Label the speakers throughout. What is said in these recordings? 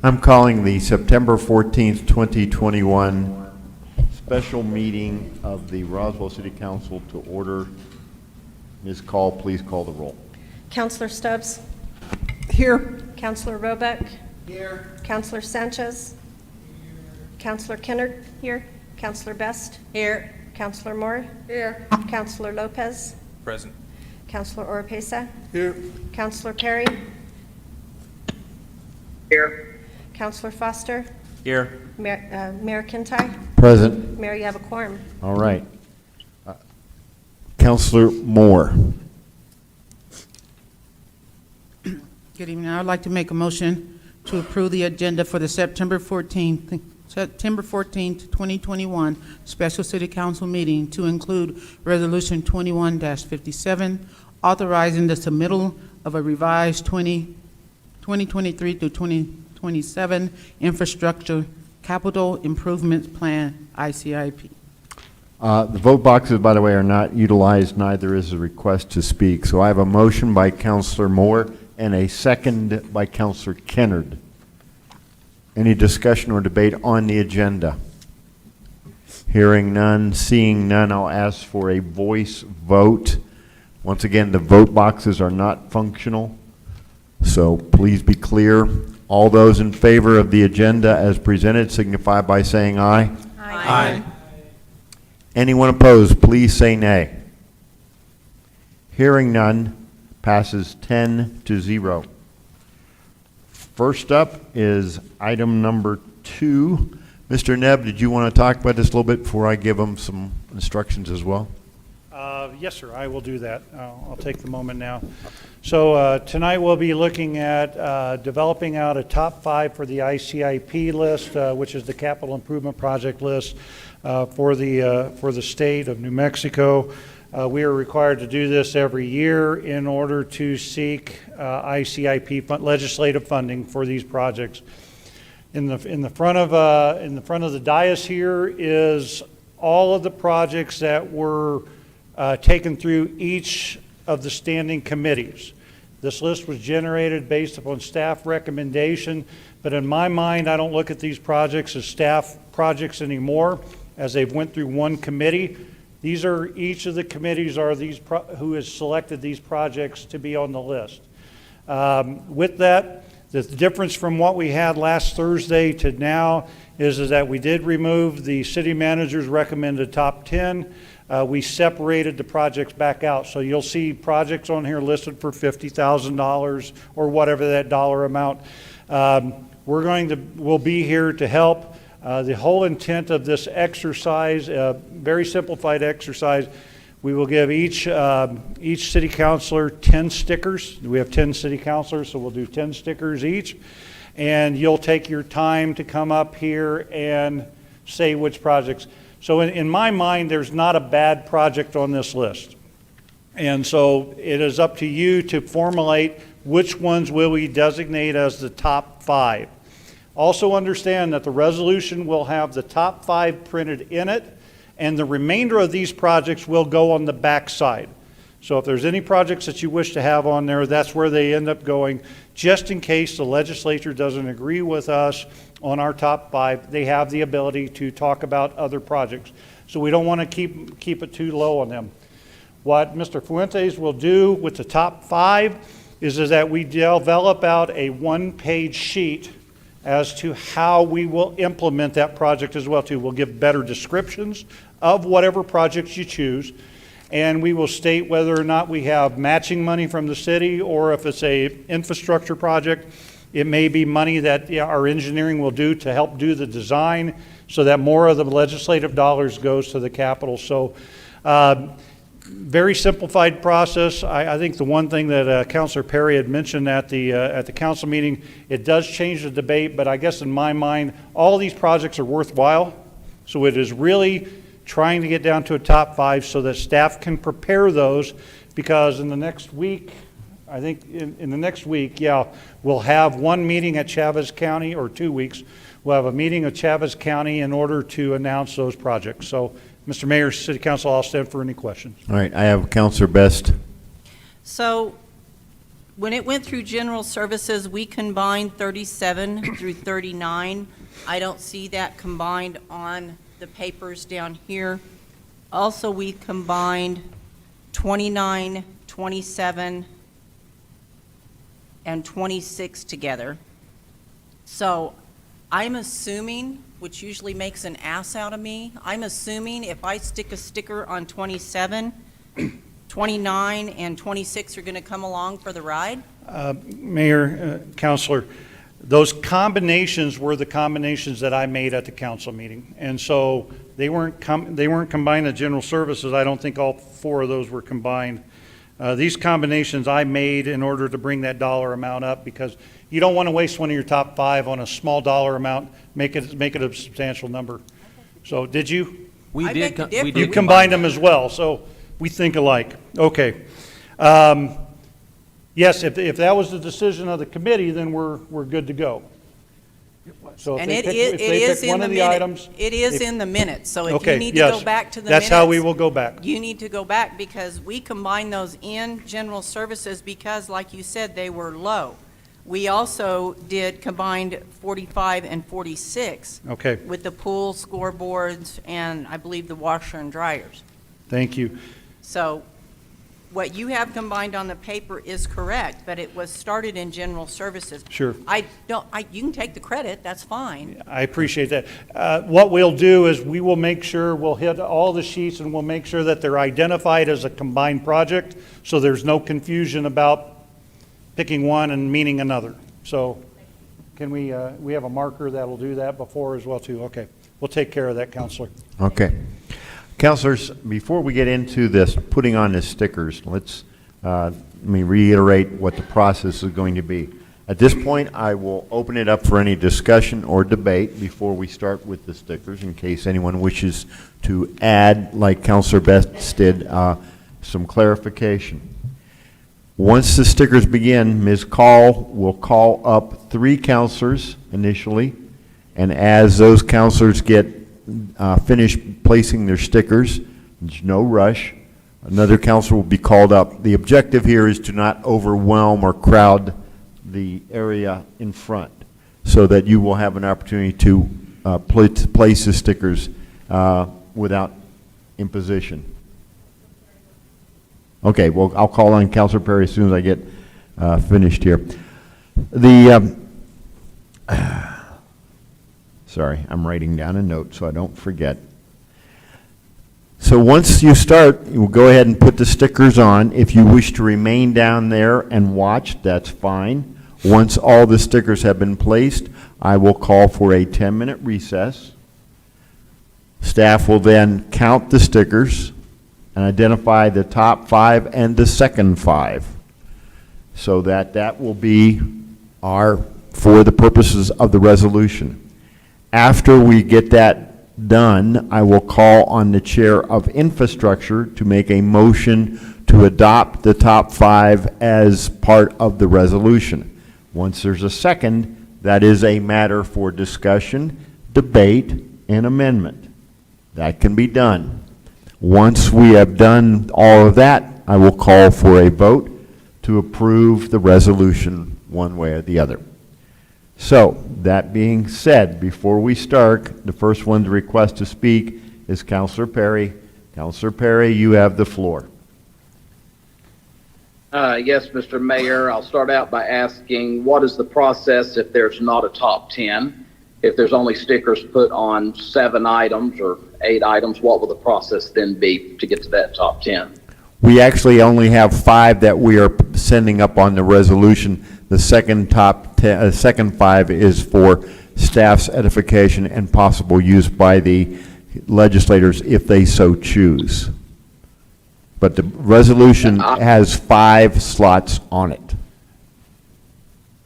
Speaker 1: I'm calling the September 14th, 2021 special meeting of the Roswell City Council to order. Ms. Call, please call the roll.
Speaker 2: Councilor Stubbs.
Speaker 3: Here.
Speaker 2: Councilor Roebuck.
Speaker 3: Here.
Speaker 2: Councilor Sanchez. Councilor Kennard. Here. Councilor Best.
Speaker 3: Here.
Speaker 2: Councilor Moore.
Speaker 3: Here.
Speaker 2: Councilor Lopez.
Speaker 4: Present.
Speaker 2: Councilor Oropesa.
Speaker 3: Here.
Speaker 2: Councilor Perry.
Speaker 3: Here.
Speaker 2: Councilor Foster.
Speaker 4: Here.
Speaker 2: Mayor Kintai.
Speaker 1: Present.
Speaker 2: Mayor, you have a quorum.
Speaker 1: All right. Councilor Moore.
Speaker 5: Good evening. I would like to make a motion to approve the agenda for the September 14th, 2021 special city council meeting to include Resolution 21-57, authorizing the submittal of a revised 2023 to 2027 infrastructure capital improvements plan, ICIP.
Speaker 1: The vote boxes, by the way, are not utilized, neither is a request to speak. So I have a motion by Councilor Moore and a second by Councilor Kennard. Any discussion or debate on the agenda? Hearing none, seeing none, I'll ask for a voice vote. Once again, the vote boxes are not functional, so please be clear. All those in favor of the agenda as presented signify by saying aye.
Speaker 4: Aye.
Speaker 1: Anyone opposed, please say nay. Hearing none, passes 10-0. First up is item number 2. Mr. Nebb, did you want to talk about this a little bit before I give them some instructions as well?
Speaker 6: Yes, sir, I will do that. I'll take the moment now. So tonight we'll be looking at developing out a top 5 for the ICIP list, which is the capital improvement project list for the state of New Mexico. We are required to do this every year in order to seek ICIP legislative funding for these projects. In the front of the dais here is all of the projects that were taken through each of the standing committees. This list was generated based upon staff recommendation, but in my mind, I don't look at these projects as staff projects anymore, as they've went through one committee. These are, each of the committees are who has selected these projects to be on the list. With that, the difference from what we had last Thursday to now is that we did remove the city manager's recommended top 10. We separated the projects back out. So you'll see projects on here listed for $50,000 or whatever that dollar amount. We'll be here to help. The whole intent of this exercise, very simplified exercise, we will give each city councilor 10 stickers. We have 10 city councilors, so we'll do 10 stickers each. And you'll take your time to come up here and say which projects. So in my mind, there's not a bad project on this list. And so it is up to you to formulate which ones will we designate as the top 5. Also understand that the resolution will have the top 5 printed in it, and the remainder of these projects will go on the back side. So if there's any projects that you wish to have on there, that's where they end up going. Just in case the legislature doesn't agree with us on our top 5, they have the ability to talk about other projects. So we don't want to keep it too low on them. What Mr. Fuentes will do with the top 5 is that we develop out a one-page sheet as to how we will implement that project as well too. We'll give better descriptions of whatever projects you choose, and we will state whether or not we have matching money from the city, or if it's a infrastructure project, it may be money that our engineering will do to help do the design so that more of the legislative dollars goes to the capital. So very simplified process. I think the one thing that Councilor Perry had mentioned at the council meeting, it does change the debate, but I guess in my mind, all of these projects are worthwhile. So it is really trying to get down to a top 5 so that staff can prepare those, because in the next week, I think in the next week, we'll have one meeting at Chavez County, or 2 weeks. We'll have a meeting at Chavez County in order to announce those projects. So, Mr. Mayor, City Council, I'll stand for any questions.
Speaker 1: All right, I have Councilor Best.
Speaker 2: So
Speaker 4: When it went through general services, we combined 37 through 39. I don't see that combined on the papers down here. Also, we combined 29, 27, and 26 together. So I'm assuming, which usually makes an ass out of me, I'm assuming if I stick a sticker on 27, 29 and 26 are going to come along for the ride?
Speaker 6: Mayor, Counselor, those combinations were the combinations that I made at the council meeting. And so they weren't combined in general services. I don't think all 4 of those were combined. These combinations I made in order to bring that dollar amount up, because you don't want to waste one of your top 5 on a small dollar amount, make it a substantial number. So did you?
Speaker 4: I beg to differ.
Speaker 6: You combined them as well, so we think alike. Okay. Yes, if that was the decision of the committee, then we're good to go. So
Speaker 4: And
Speaker 6: if
Speaker 4: it
Speaker 6: they
Speaker 4: is
Speaker 6: pick
Speaker 4: in
Speaker 6: one
Speaker 4: the
Speaker 6: of the
Speaker 4: minute.
Speaker 6: items.
Speaker 4: It is in the minutes, so if
Speaker 6: Okay,
Speaker 4: you need to
Speaker 6: yes.
Speaker 4: go back to the
Speaker 6: That's
Speaker 4: minutes.
Speaker 6: how we will go back.
Speaker 4: You need to go back because we combined those in general services because, like you said, they were low. We also did combined 45 and 46
Speaker 6: Okay,
Speaker 4: with the pool scoreboards and I believe the washer and dryers.
Speaker 6: thank you.
Speaker 4: So what you have combined on the paper is correct, but it was started in general services.
Speaker 6: Sure.
Speaker 4: You can take the credit, that's fine.
Speaker 6: I appreciate that. What we'll do is we will make sure, we'll hit all the sheets and we'll make sure that they're identified as a combined project, so there's no confusion about picking one and meaning another. So can we have a marker that'll do that before as well too? Okay, we'll take care of that, Counselor.
Speaker 1: Okay. Counselors, before we get into this, putting on the stickers, let me reiterate what the process is going to be. At this point, I will open it up for any discussion or debate before we start with the stickers, in case anyone wishes to add, like Counselor Betts did, some clarification. Once the stickers begin, Ms. Call will call up 3 counselors initially, and as those counselors get finished placing their stickers, there's no rush, another counselor will be called up. The objective here is to not overwhelm or crowd the area in front, so that you will have an opportunity to place the stickers without imposition. Okay, well, I'll call on Councilor Perry as soon as I get finished here. Sorry, I'm writing down a note so I don't forget. So once you start, you will go ahead and put the stickers on. If you wish to remain down there and watch, that's fine. Once all the stickers have been placed, I will call for a 10-minute recess. Staff will then count the stickers and identify the top 5 and the second 5, so that will be for the purposes of the resolution. After we get that done, I will call on the Chair of Infrastructure to make a motion to adopt the top 5 as part of the resolution. Once there's a second, that is a matter for discussion, debate, and amendment. That can be done. Once we have done all of that, I will call for a vote to approve the resolution one way or the other. So, that being said, before we start, the first one to request to speak is Councilor Perry. Councilor Perry, you have the floor.
Speaker 7: Yes, Mr. Mayor, I'll start out by asking, what is the process if there's not a top 10? If there's only stickers put on 7 items or 8 items, what will the process then be to get to that top 10?
Speaker 1: We actually only have 5 that we are sending up on the resolution. The second 5 is for staff's edification and possible use by the legislators if they so choose. But the resolution has 5 slots on it.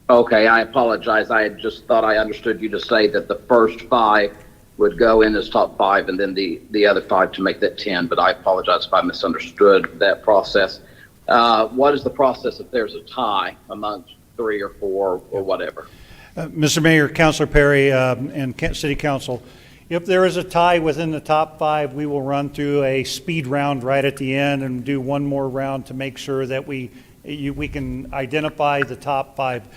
Speaker 7: Okay, I apologize. I had just thought I understood you to say that the first 5 would go in as top 5 and then the other 5 to make that 10, but I apologize if I misunderstood that process. What is the process if there's a tie amongst 3 or 4 or whatever?
Speaker 6: Mr. Mayor, Councilor Perry, and City Council, if there is a tie within the top 5, we will run through a speed round right at the end and do one more round to make sure that we we can identify the top 5.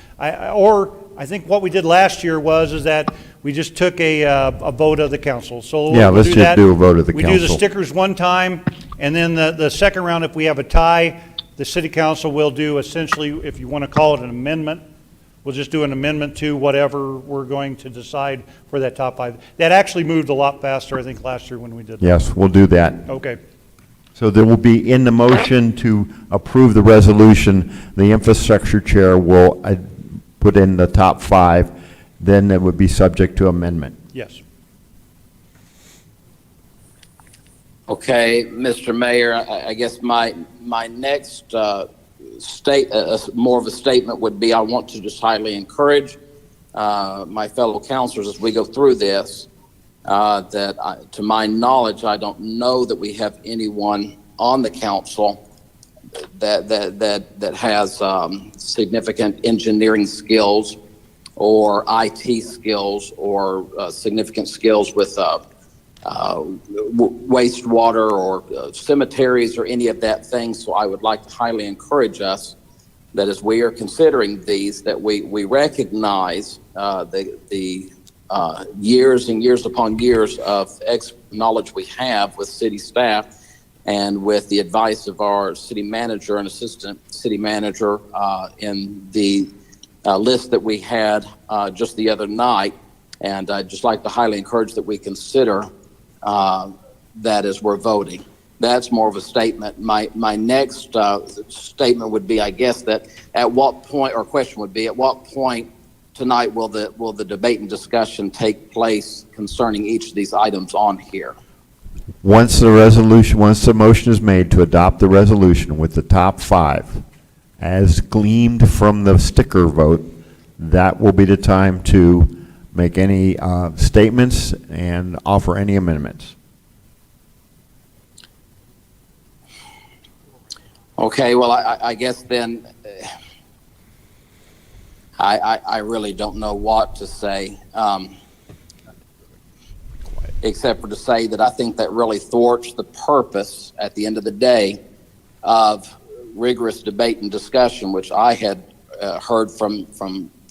Speaker 6: Or I think what we did last year is that we just took a vote of the council. So
Speaker 1: Yeah,
Speaker 6: we'll
Speaker 1: let's
Speaker 6: do
Speaker 1: just
Speaker 6: that.
Speaker 1: do a vote of the
Speaker 6: We do the
Speaker 1: council.
Speaker 6: stickers one time, and then the second round, if we have a tie, the city council will do essentially, if you want to call it an amendment, we'll just do an amendment to whatever we're going to decide for that top 5. That actually moved a lot faster, I think, last year when we did that.
Speaker 1: Yes, we'll do that.
Speaker 6: Okay.
Speaker 1: So there will be, in the motion to approve the resolution, the infrastructure chair will put in the top 5, then it would be subject to amendment.
Speaker 6: Yes.
Speaker 7: Okay, Mr. Mayor, I guess my next more of a statement would be I want to just highly encourage my fellow councilors as we go through this that to my knowledge, I don't know that we have anyone on the council that has significant engineering skills or IT skills or significant skills with wastewater or cemeteries or any of that thing. So I would like to highly encourage us that as we are considering these, that we recognize the years and years upon years of knowledge we have with city staff and with the advice of our city manager and assistant city manager in the list that we had just the other night. And I'd just like to highly encourage that we consider that as we're voting. That's more of a statement. My next statement would be, I guess, that at what point, or question would be, at what point tonight will the debate and discussion take place concerning each of these items on here?
Speaker 1: Once the motion is made to adopt the resolution with the top 5, as gleamed from the sticker vote, that will be the time to make any statements and offer any amendments.
Speaker 7: Okay, well, I guess then I really don't know what to say, except for to say that I think that really thwarts the purpose at the end of the day of rigorous debate and discussion, which I had heard from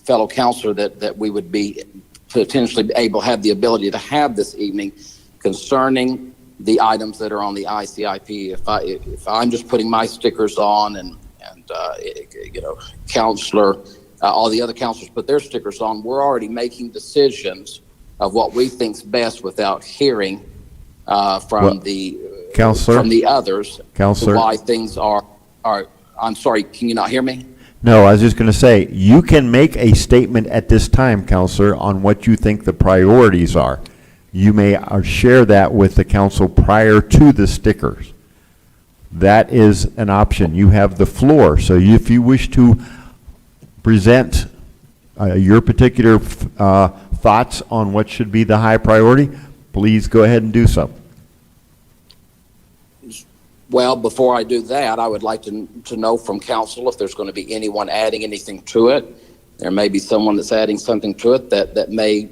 Speaker 7: fellow counselor that we would be potentially able to have the ability to have this evening concerning the items that are on the ICIP. If I'm just putting my stickers on and counselor, all the other counselors put their stickers on, we're already making decisions of what we think's best without hearing from the others.
Speaker 1: Counselor,
Speaker 7: why things are. I'm sorry. Can you not hear me?
Speaker 1: no, I was just going to say, you can make a statement at this time, Counselor, on what you think the priorities are. You may share that with the council prior to the stickers. That is an option. You have the floor. So if you wish to present your particular thoughts on what should be the high priority, please go ahead and do so.
Speaker 7: Well, before I do that, I would like to know from council if there's going to be anyone adding anything to it. There may be someone that's adding something to it that may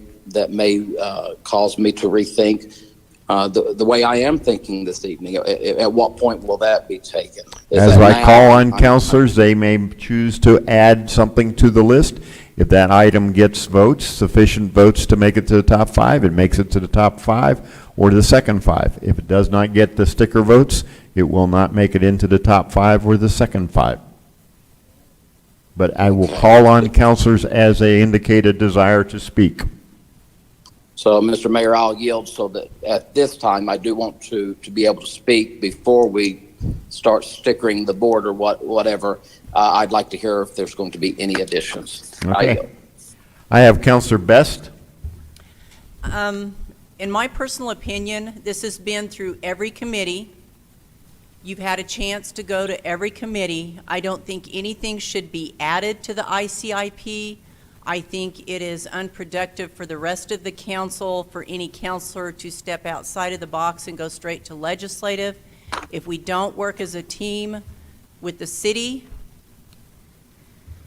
Speaker 7: cause me to rethink the way I am thinking this evening. At what point will that be taken?
Speaker 1: As I call on counselors, they may choose to add something to the list. If that item gets votes, sufficient votes to make it to the top 5, it makes it to the top 5 or to the second 5. If it does not get the sticker votes, it will not make it into the top 5 or the second 5. But I will call on counselors as they indicate a desire to speak.
Speaker 7: So, Mr. Mayor, I'll yield so that at this time, I do want to be able to speak before we start stickering the board or whatever. I'd like to hear if there's going to be any additions.
Speaker 1: Okay. I have Counselor Best.
Speaker 4: In my personal opinion, this has been through every committee. You've had a chance to go to every committee. I don't think anything should be added to the ICIP. I think it is unproductive for the rest of the council, for any counselor to step outside of the box and go straight to legislative. If we don't work as a team with the city,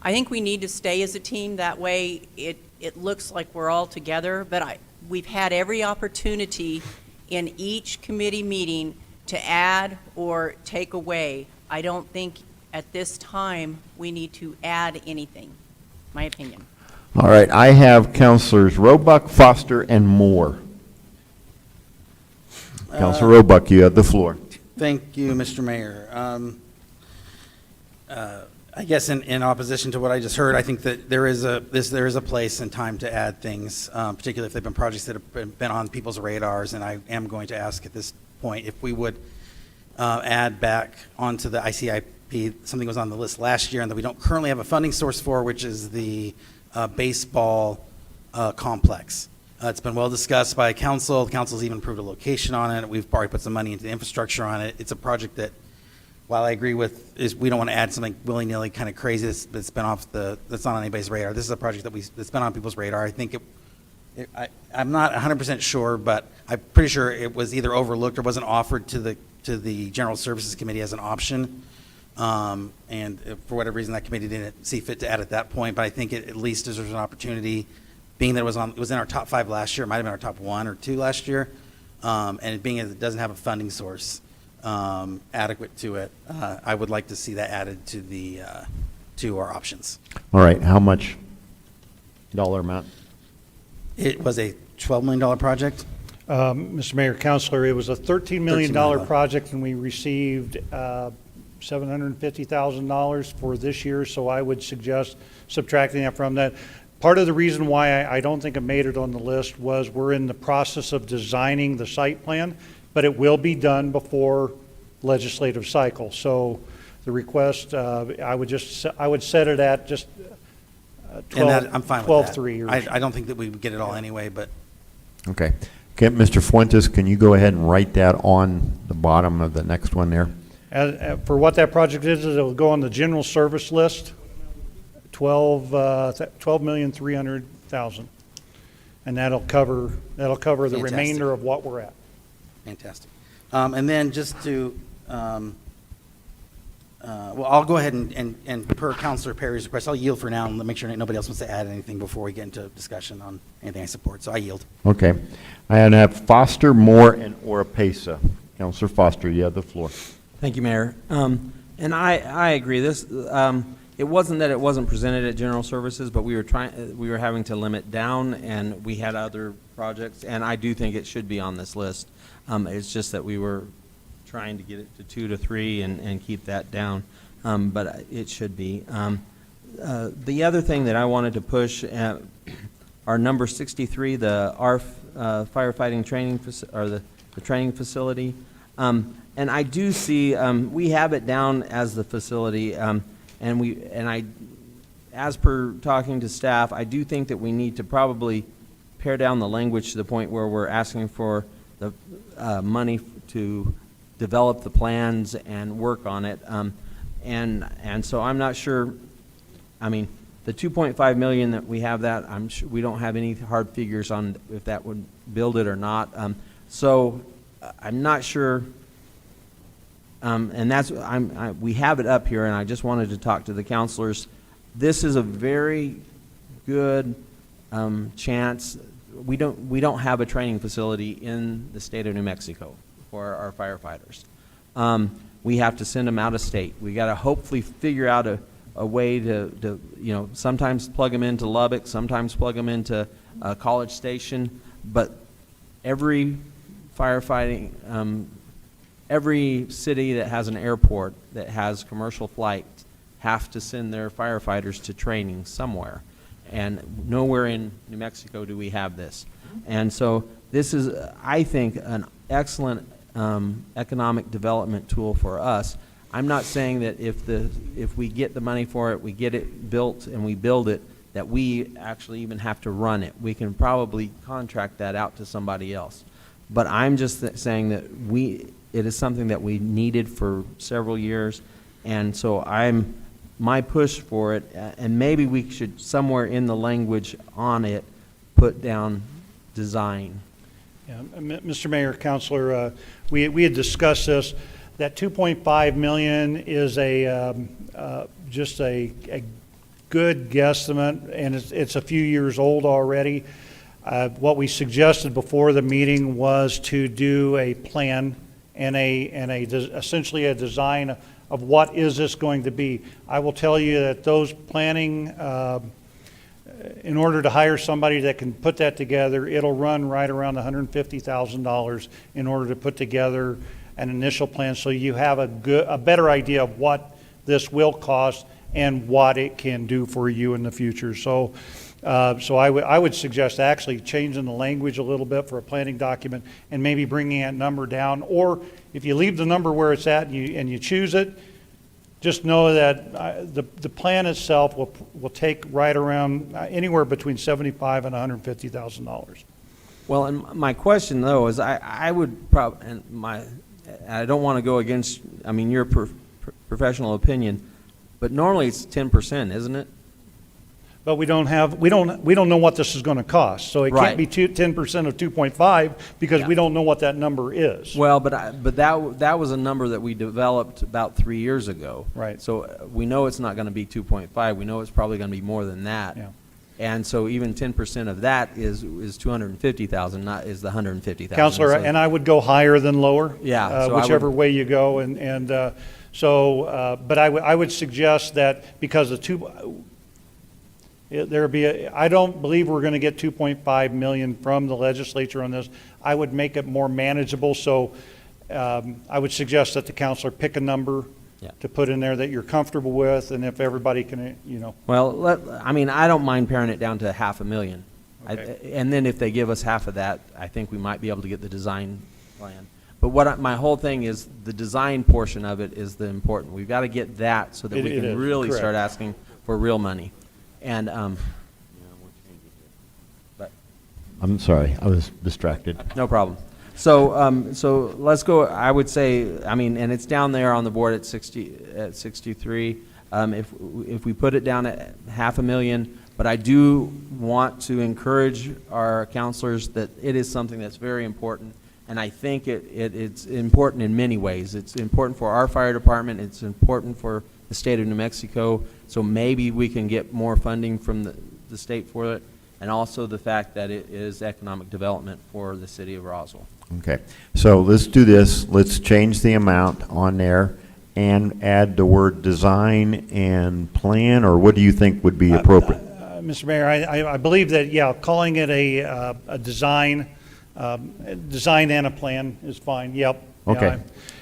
Speaker 4: I think we need to stay as a team. That way it looks like we're all together. But we've had every opportunity in each committee meeting to add or take away. I don't think at this time, we need to add anything, my opinion.
Speaker 1: All right, I have Counselors Roebuck, Foster, and Moore. Counselor Roebuck, you have the floor.
Speaker 8: Thank you, Mr. Mayor. I guess in opposition to what I just heard, I think that there is a place and time to add things, particularly if they've been projects that have been on people's radars. And I am going to ask at this point if we would add back onto the ICIP something that was on the list last year and that we don't currently have a funding source for, which is the baseball complex. It's been well discussed by council. The council's even approved a location on it. We've already put some money into the infrastructure on it. It's a project that, while I agree with, is we don't want to add something willy-nilly kind of crazy that's been that's not on anybody's radar. This is a project that's been on people's radar. I think I'm not 100% sure, but I'm pretty sure it was either overlooked or wasn't offered to the General Services Committee as an option. And for whatever reason, that committee didn't see fit to add at that point. But I think it at least deserves an opportunity, being that it was in our top 5 last year. It might have been our top 1 or 2 last year. And it being as it doesn't have a funding source adequate to it, I would like to see that added to our options.
Speaker 1: All right, how much dollar amount?
Speaker 8: It was a $12 million project.
Speaker 6: Mr. Mayor, Counselor, it was a $13 million
Speaker 8: $13 million.
Speaker 6: project, and we received $750,000 for this year, so I would suggest subtracting that from that. Part of the reason why I don't think it made it on the list was we're in the process of designing the site plan, but it will be done before legislative cycle. So the request, I would set it at just 12,
Speaker 8: And that, I'm fine with
Speaker 6: 12.3.
Speaker 8: that. I don't think that we would get it all anyway, but
Speaker 1: Okay. Okay, Mr. Fuentes, can you go ahead and write that on the bottom of the next one there?
Speaker 6: For what that project is, it'll go on the general service list, $12,300,000, and that'll cover the
Speaker 8: Fantastic.
Speaker 6: remainder of what we're at.
Speaker 8: fantastic. And then just to, well, I'll go ahead and per Councilor Perry's request, I'll yield for now and make sure nobody else wants to add anything before we get into discussion on anything I support. So I yield.
Speaker 1: Okay. I have Foster, Moore, and Oropesa. Counselor Foster, you have the floor.
Speaker 9: Thank you, Mayor. And I agree. This it wasn't that it wasn't presented at General Services, but we were having to limit down, and we had other projects, and I do think it should be on this list. It's just that we were trying to get it to 2 to 3 and keep that down, but it should be. The other thing that I wanted to push are number 63, the ARF firefighting training or the training facility. And I do see, we have it down as the facility, and as per talking to staff, I do think that we need to probably pare down the language to the point where we're asking for the money to develop the plans and work on it. And so I'm not sure, I mean, the 2.5 million that we have that, I'm sure we don't have any hard figures on if that would build it or not. So I'm not sure. And that's, we have it up here, and I just wanted to talk to the counselors. This is a very good chance. We don't have a training facility in the state of New Mexico for our firefighters. We have to send them out of state. We got to hopefully figure out a way to sometimes plug them into Lubbock, sometimes plug them into College Station, but every firefighting every city that has an airport that has commercial flights have to send their firefighters to training somewhere. And nowhere in New Mexico do we have this. And so this is, I think, an excellent economic development tool for us. I'm not saying that if we get the money for it, we get it built and we build it, that we actually even have to run it. We can probably contract that out to somebody else. But I'm just saying that it is something that we needed for several years, and so my push for it, and maybe we should somewhere in the language on it put down design.
Speaker 6: Yeah, Mr. Mayor, Counselor, we had discussed this. That 2.5 million is just a good guesstimate, and it's a few years old already. What we suggested before the meeting was to do a plan and essentially a design of what is this going to be. I will tell you that those planning, in order to hire somebody that can put that together, it'll run right around $150,000 in order to put together an initial plan, so you have a better idea of what this will cost and what it can do for you in the future. So I would suggest actually changing the language a little bit for a planning document and maybe bringing that number down. Or if you leave the number where it's at and you choose it, just know that the plan itself will take right around anywhere between $75,000 and $150,000.
Speaker 9: Well, and my question though is I would probably, and I don't want to go against, I mean, your professional opinion, but normally it's 10%, isn't it?
Speaker 6: But we don't know what this is going to cost, so it
Speaker 9: Right.
Speaker 6: can't be 10% of 2.5 because
Speaker 9: Yeah.
Speaker 6: we don't know what that number is.
Speaker 9: Well, but that was a number that we developed about 3 years ago.
Speaker 6: Right.
Speaker 9: So we know it's not going to be 2.5. We know it's probably going to be more than that.
Speaker 6: Yeah.
Speaker 9: And so even 10% of that is 250,000, not is the 150,000.
Speaker 6: Counselor,
Speaker 9: So-
Speaker 6: and I would go higher than lower.
Speaker 9: Yeah, so I
Speaker 6: whichever
Speaker 9: would-
Speaker 6: way you go, but I would suggest that because I don't believe we're going to get 2.5 million from the legislature on this. I would make it more manageable, so I would suggest that the counselor pick a number
Speaker 9: Yeah.
Speaker 6: to put in there that you're comfortable with, and if everybody can,
Speaker 9: Well, I mean, I don't mind paring it down to $500,000.
Speaker 6: Okay.
Speaker 9: And then if they give us half of that, I think we might be able to get the design plan. But my whole thing is the design portion of it is the important. We've got to get that so that
Speaker 6: It
Speaker 9: we can
Speaker 6: is,
Speaker 9: really
Speaker 6: correct.
Speaker 9: start asking for real money. And, but,
Speaker 1: I'm sorry, I was distracted.
Speaker 9: no problem. So let's go, I would say, I mean, and it's down there on the board at 63. If we put it down at $500,000, but I do want to encourage our counselors that it is something that's very important. And I think it's important in many ways. It's important for our fire department. It's important for the state of New Mexico. So maybe we can get more funding from the state for it. And also the fact that it is economic development for the city of Roswell.
Speaker 1: Okay, so let's do this. Let's change the amount on there and add the word design and plan, or what do you think would be appropriate?
Speaker 6: Mr. Mayor, I believe that, yeah, calling it a design and a plan is fine, yep. Yeah,
Speaker 1: Okay.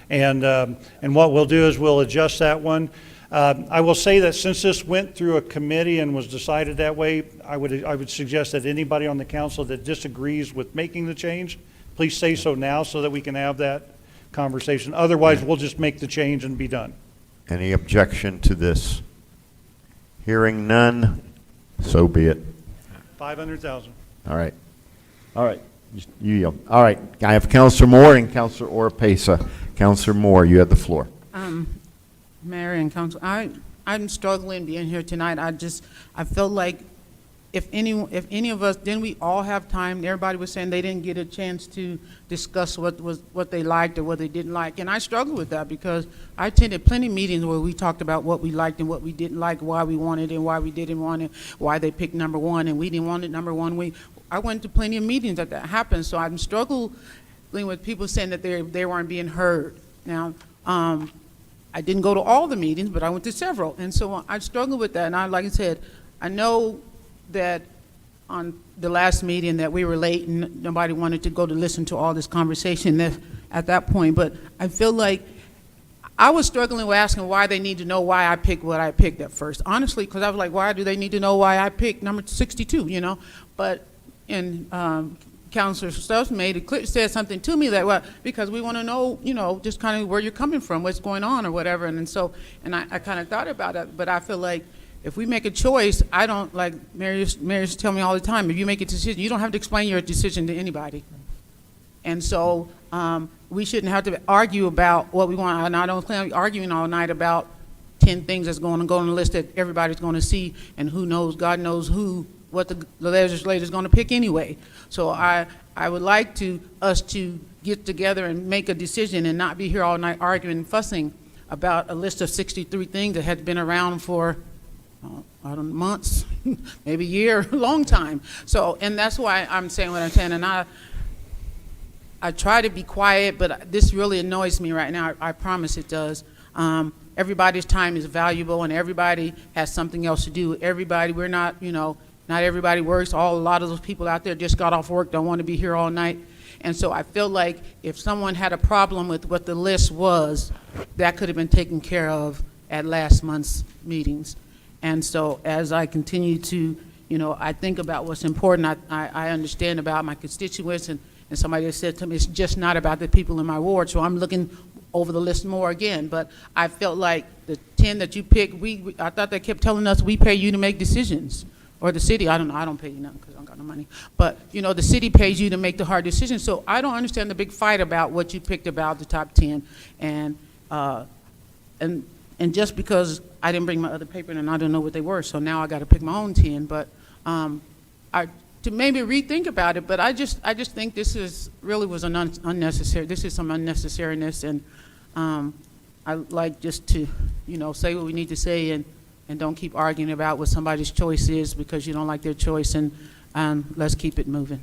Speaker 6: And what we'll do is we'll adjust that one. I will say that since this went through a committee and was decided that way, I would suggest that anybody on the council that disagrees with making the change, please say so now so that we can have that conversation. Otherwise, we'll just make the change and be done.
Speaker 1: Any objection to this? Hearing none, so be it.
Speaker 6: 500,000.
Speaker 1: All right. All right. You yield. All right. I have Counselor Moore and Counselor Oropesa. Counselor Moore, you have the floor.
Speaker 5: Mayor and council, I'm struggling being here tonight. I feel like if any of us, didn't we all have time? Everybody was saying they didn't get a chance to discuss what they liked or what they didn't like. And I struggle with that because I attended plenty of meetings where we talked about what we liked and what we didn't like, why we wanted it and why we didn't want it, why they picked number one and we didn't want it number one. I went to plenty of meetings that happened. So I'm struggling with people saying that they weren't being heard. Now, I didn't go to all the meetings, but I went to several. And so I struggle with that. And like I said, I know that on the last meeting that we were late and nobody wanted to go to listen to all this conversation at that point. But I feel like I was struggling with asking why they need to know why I picked what I picked at first. Honestly, because I was like, why do they need to know why I picked number 62, But Councilor Stubbs said something to me that, well, because we want to know, just kind of where you're coming from, what's going on or whatever. And I kind of thought about it, but I feel like if we make a choice, I don't, like Mary's tell me all the time, if you make a decision, you don't have to explain your decision to anybody. And so we shouldn't have to argue about what we want. And I don't plan on arguing all night about 10 things that's going to go on the list that everybody's going to see, and who knows, God knows what the legislator's going to pick anyway. So I would like us to get together and make a decision and not be here all night arguing and fussing about a list of 63 things that had been around for I don't know, months, maybe a year, a long time. So, and that's why I'm saying what I'm saying. And I try to be quiet, but this really annoys me right now. I promise it does. Everybody's time is valuable, and everybody has something else to do. Everybody, we're not, not everybody works. A lot of those people out there just got off work, don't want to be here all night. And so I feel like if someone had a problem with what the list was, that could have been taken care of at last month's meetings. And so as I continue to, I think about what's important, I understand about my constituents, and somebody has said to me, it's just not about the people in my ward, so I'm looking over the list more again. But I felt like the 10 that you picked, I thought they kept telling us we pay you to make decisions. Or the city, I don't know, I don't pay you nothing because I don't got no money. But, the city pays you to make the hard decisions. So I don't understand the big fight about what you picked about the top 10. And just because I didn't bring my other paper and I don't know what they were, so now I got to pick my own 10. But to maybe rethink about it, but I just think this was an unnecessary, this is some unnecessariness. And I like just to, say what we need to say and don't keep arguing about what somebody's choice is because you don't like their choice, and let's keep it moving.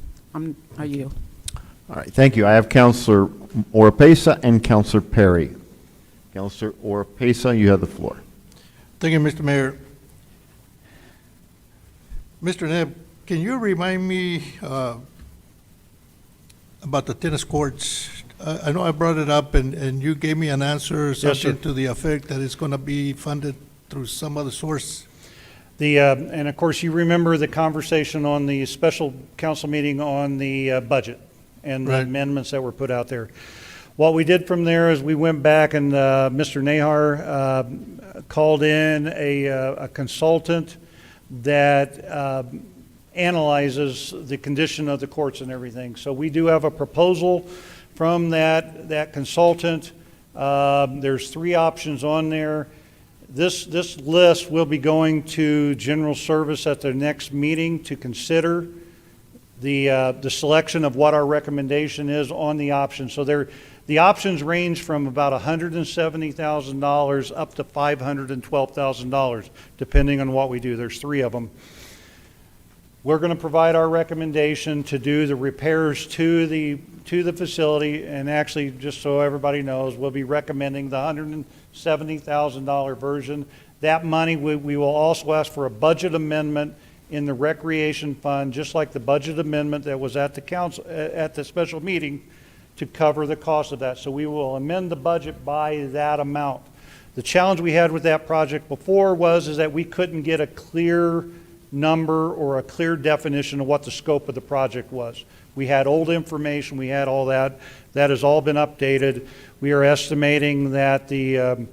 Speaker 5: I yield.
Speaker 1: All right, thank you. I have Counselor Oropesa and Counselor Perry. Counselor Oropesa, you have the floor.
Speaker 10: Thank you, Mr. Mayor. Mr. Neb, can you remind me about the tennis courts? I know I brought it up, and you gave me an answer,
Speaker 6: Yes, sir.
Speaker 10: something to the effect that it's going to be funded through some other source.
Speaker 6: And of course, you remember the conversation on the special council meeting on the budget and the
Speaker 10: Right.
Speaker 6: amendments that were put out there. What we did from there is we went back and Mr. Nahar called in a consultant that analyzes the condition of the courts and everything. So we do have a proposal from that consultant. There's 3 options on there. This list will be going to general service at their next meeting to consider the selection of what our recommendation is on the options. So the options range from about $170,000 up to $512,000, depending on what we do. There's 3 of them. We're going to provide our recommendation to do the repairs to the facility, and actually, just so everybody knows, we'll be recommending the $170,000 version. That money, we will also ask for a budget amendment in the recreation fund, just like the budget amendment that was at the council, at the special meeting, to cover the cost of that. So we will amend the budget by that amount. The challenge we had with that project before is that we couldn't get a clear number or a clear definition of what the scope of the project was. We had old information, we had all that. That has all been updated. We are estimating that the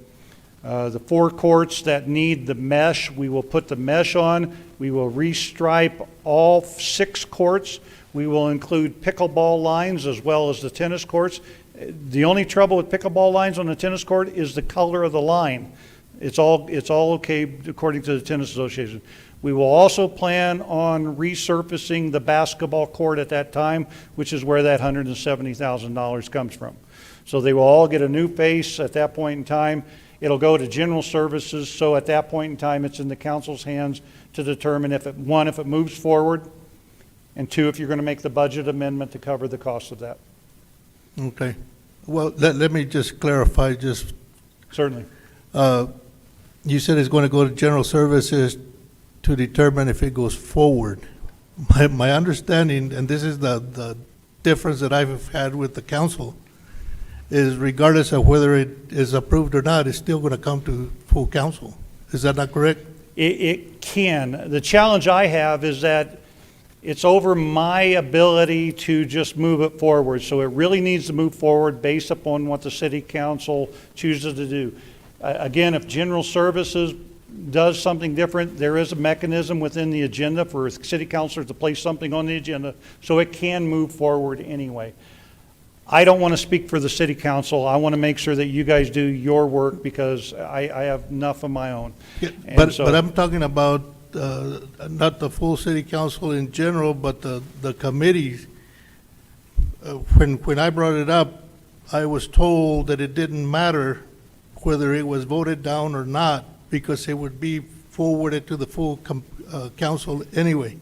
Speaker 6: 4 courts that need the mesh, we will put the mesh on. We will restripe all 6 courts. We will include pickleball lines as well as the tennis courts. The only trouble with pickleball lines on the tennis court is the color of the line. It's all okay according to the Tennis Association. We will also plan on resurfacing the basketball court at that time, which is where that $170,000 comes from. So they will all get a new face at that point in time. It'll go to general services, so at that point in time, it's in the council's hands to determine if it moves forward, and 2, if you're going to make the budget amendment to cover the cost of that.
Speaker 10: Okay. Well, let me just clarify,
Speaker 6: Certainly.
Speaker 10: you said it's going to go to general services to determine if it goes forward. My understanding, and this is the difference that I've had with the council, is regardless of whether it is approved or not, it's still going to come to full council. Is that not correct?
Speaker 6: It can. The challenge I have is that it's over my ability to just move it forward. So it really needs to move forward based upon what the city council chooses to do. Again, if general services does something different, there is a mechanism within the agenda for city councilors to place something on the agenda, so it can move forward anyway. I don't want to speak for the city council. I want to make sure that you guys do your work because I have enough of my own.
Speaker 10: Yeah,
Speaker 6: And
Speaker 10: but
Speaker 6: so-
Speaker 10: I'm talking about not the full city council in general, but the committees. When I brought it up, I was told that it didn't matter whether it was voted down or not because it would be forwarded to the full council anyway.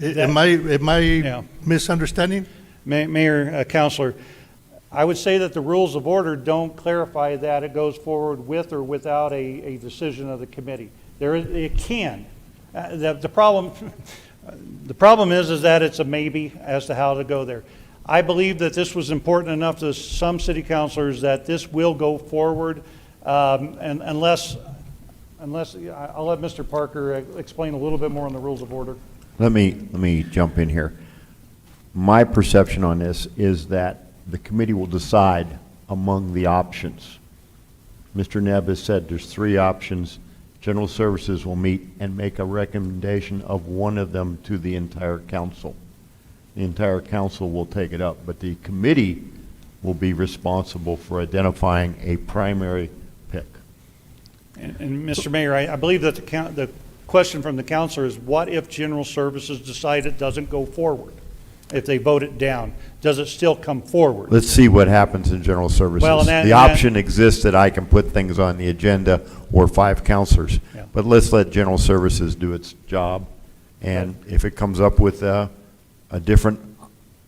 Speaker 10: Am I
Speaker 6: Yeah.
Speaker 10: misunderstanding?
Speaker 6: Mayor, Counselor, I would say that the rules of order don't clarify that it goes forward with or without a decision of the committee. It can. The problem, the problem is that it's a maybe as to how to go there. I believe that this was important enough to some city councilors that this will go forward, and unless I'll let Mr. Parker explain a little bit more on the rules of order.
Speaker 1: Let me jump in here. My perception on this is that the committee will decide among the options. Mr. Nebb has said there's 3 options. General Services will meet and make a recommendation of one of them to the entire council. The entire council will take it up, but the committee will be responsible for identifying a primary pick.
Speaker 6: And Mr. Mayor, I believe that the question from the councilor is, what if General Services decide it doesn't go forward? If they vote it down, does it still come forward?
Speaker 1: Let's see what happens in General Services.
Speaker 6: Well,
Speaker 1: the option exists that I can put things on the agenda or 5 counselors.
Speaker 6: Yeah.
Speaker 1: But let's let General Services do its job. And if it comes up with a different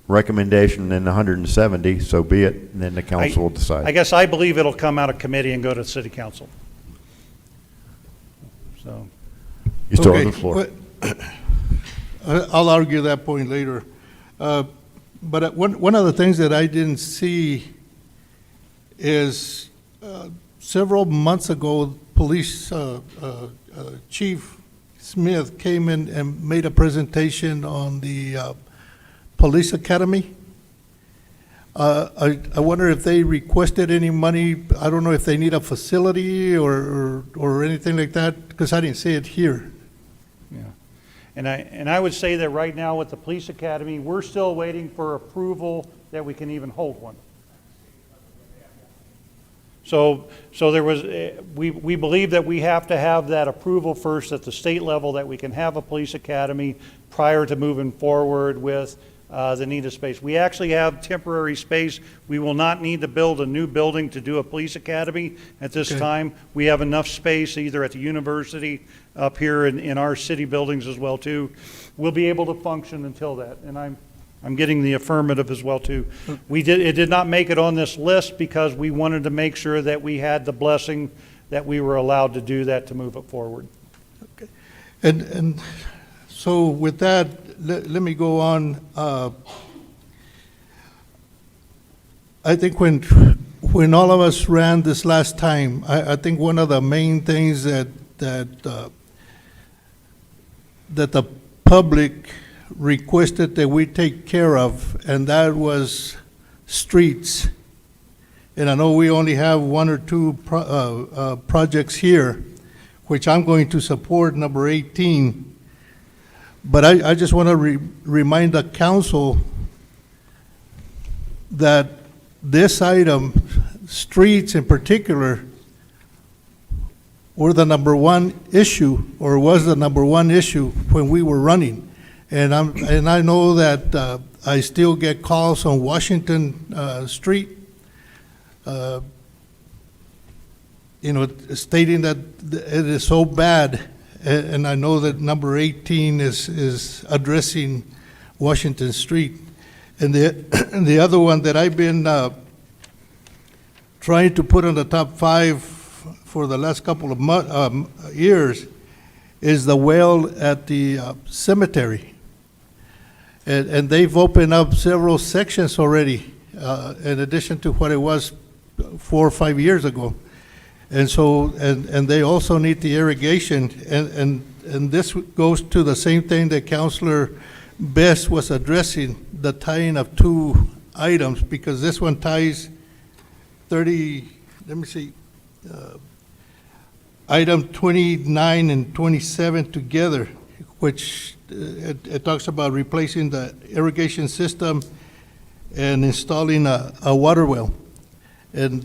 Speaker 1: recommendation than 170, so be it, and then the council will decide.
Speaker 6: I guess I believe it'll come out of committee and go to city council. So,
Speaker 1: You still have
Speaker 10: Okay,
Speaker 1: the floor.
Speaker 10: I'll argue that point later. But one of the things that I didn't see is several months ago, Police Chief Smith came in and made a presentation on the Police Academy. I wonder if they requested any money. I don't know if they need a facility or anything like that, because I didn't see it here.
Speaker 6: yeah. And I would say that right now with the Police Academy, we're still waiting for approval that we can even hold one. So there was, we believe that we have to have that approval first at the state level that we can have a police academy prior to moving forward with the need of space. We actually have temporary space. We will not need to build a new building to do a police academy at this time. We have enough space either at the university, up here in our city buildings as well too. We'll be able to function until that, and I'm getting the affirmative as well too. It did not make it on this list because we wanted to make sure that we had the blessing that we were allowed to do that to move it forward.
Speaker 10: And so with that, let me go on. I think when all of us ran this last time, I think one of the main things that the public requested that we take care of, and that was streets. And I know we only have 1 or 2 projects here, which I'm going to support, number 18. But I just want to remind the council that this item, streets in particular, were the number 1 issue, or was the number 1 issue when we were running. And I know that I still get calls on Washington Street, stating that it is so bad. And I know that number 18 is addressing Washington Street. And the other one that I've been trying to put on the top 5 for the last couple of years is the well at the cemetery. And they've opened up several sections already, in addition to what it was 4 or 5 years ago. And so, and they also need the irrigation, and this goes to the same thing that Councilor Best was addressing, the tying of 2 items, because this one ties 30, let me see, item 29 and 27 together, which it talks about replacing the irrigation system and installing a water well. And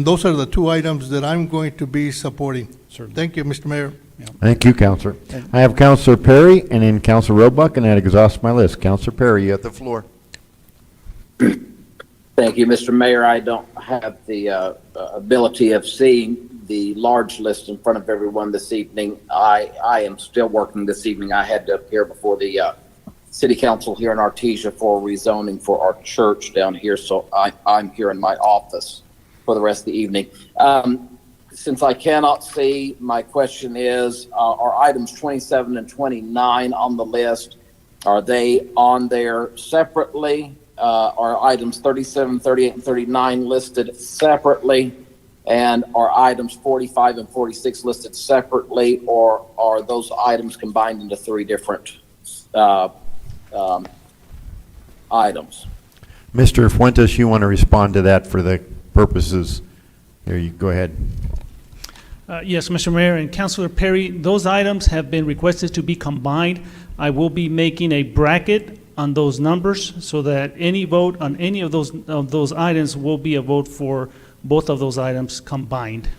Speaker 10: those are the 2 items that I'm going to be supporting.
Speaker 6: Certainly.
Speaker 10: Thank you, Mr. Mayor.
Speaker 1: Thank you, Counselor. I have Counselor Perry and then Counselor Roebuck, and that exhausts my list. Counselor Perry, you have the floor.
Speaker 7: Thank you, Mr. Mayor. I don't have the ability of seeing the large list in front of everyone this evening. I am still working this evening. I had to appear before the city council here in Artesia for rezoning for our church down here. So I'm here in my office for the rest of the evening. Since I cannot see, my question is, are items 27 and 29 on the list? Are they on there separately? Are items 37, 38, and 39 listed separately? And are items 45 and 46 listed separately, or are those items combined into three different items?
Speaker 1: Mr. Fuentes, you want to respond to that for the purposes? There, you go ahead.
Speaker 11: Yes, Mr. Mayor and Councilor Perry, those items have been requested to be combined. I will be making a bracket on those numbers so that any vote on any of those items will be a vote for both of those items combined.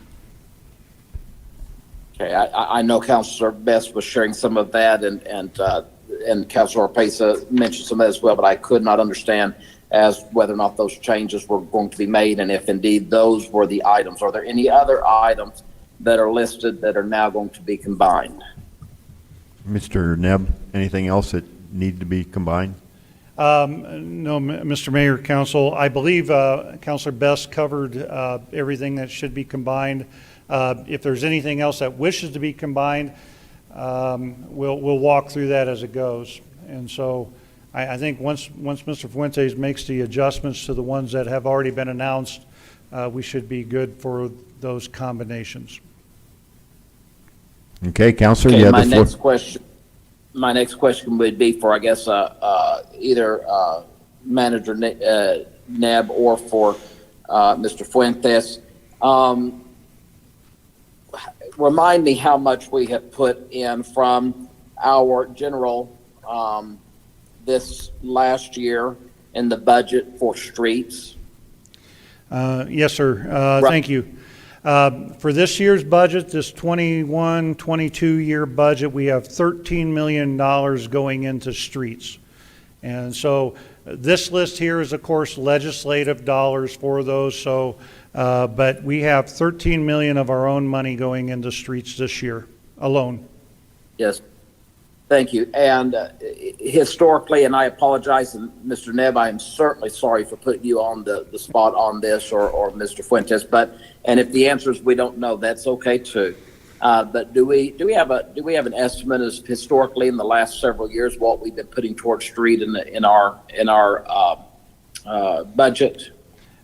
Speaker 7: Okay, I know Councilor Best was sharing some of that, and Councilor Pesa mentioned some of that as well, but I could not understand as whether or not those changes were going to be made, and if indeed those were the items. Are there any other items that are listed that are now going to be combined?
Speaker 1: Mr. Nebb, anything else that need to be combined?
Speaker 6: No, Mr. Mayor, Council, I believe Councilor Best covered everything that should be combined. If there's anything else that wishes to be combined, we'll walk through that as it goes. And so I think once Mr. Fuentes makes the adjustments to the ones that have already been announced, we should be good for those combinations.
Speaker 1: Okay, Counselor,
Speaker 7: Okay,
Speaker 1: you have
Speaker 7: my
Speaker 1: the floor.
Speaker 7: next question would be for, I guess, either Manager Nebb or for Mr. Fuentes. Remind me how much we have put in from our general this last year in the budget for streets.
Speaker 6: Yes, sir. Thank you. For this year's budget, this 21-22 year budget, we have $13 million going into streets. And so this list here is, of course, legislative dollars for those. So, but we have 13 million of our own money going into streets this year alone.
Speaker 7: Yes. Thank you. And historically, and I apologize, and Mr. Nebb, I am certainly sorry for putting you on the spot on this, or Mr. Fuentes, and if the answer is we don't know, that's okay too. But do we have an estimate as historically in the last several years what we've been putting towards street in our budget?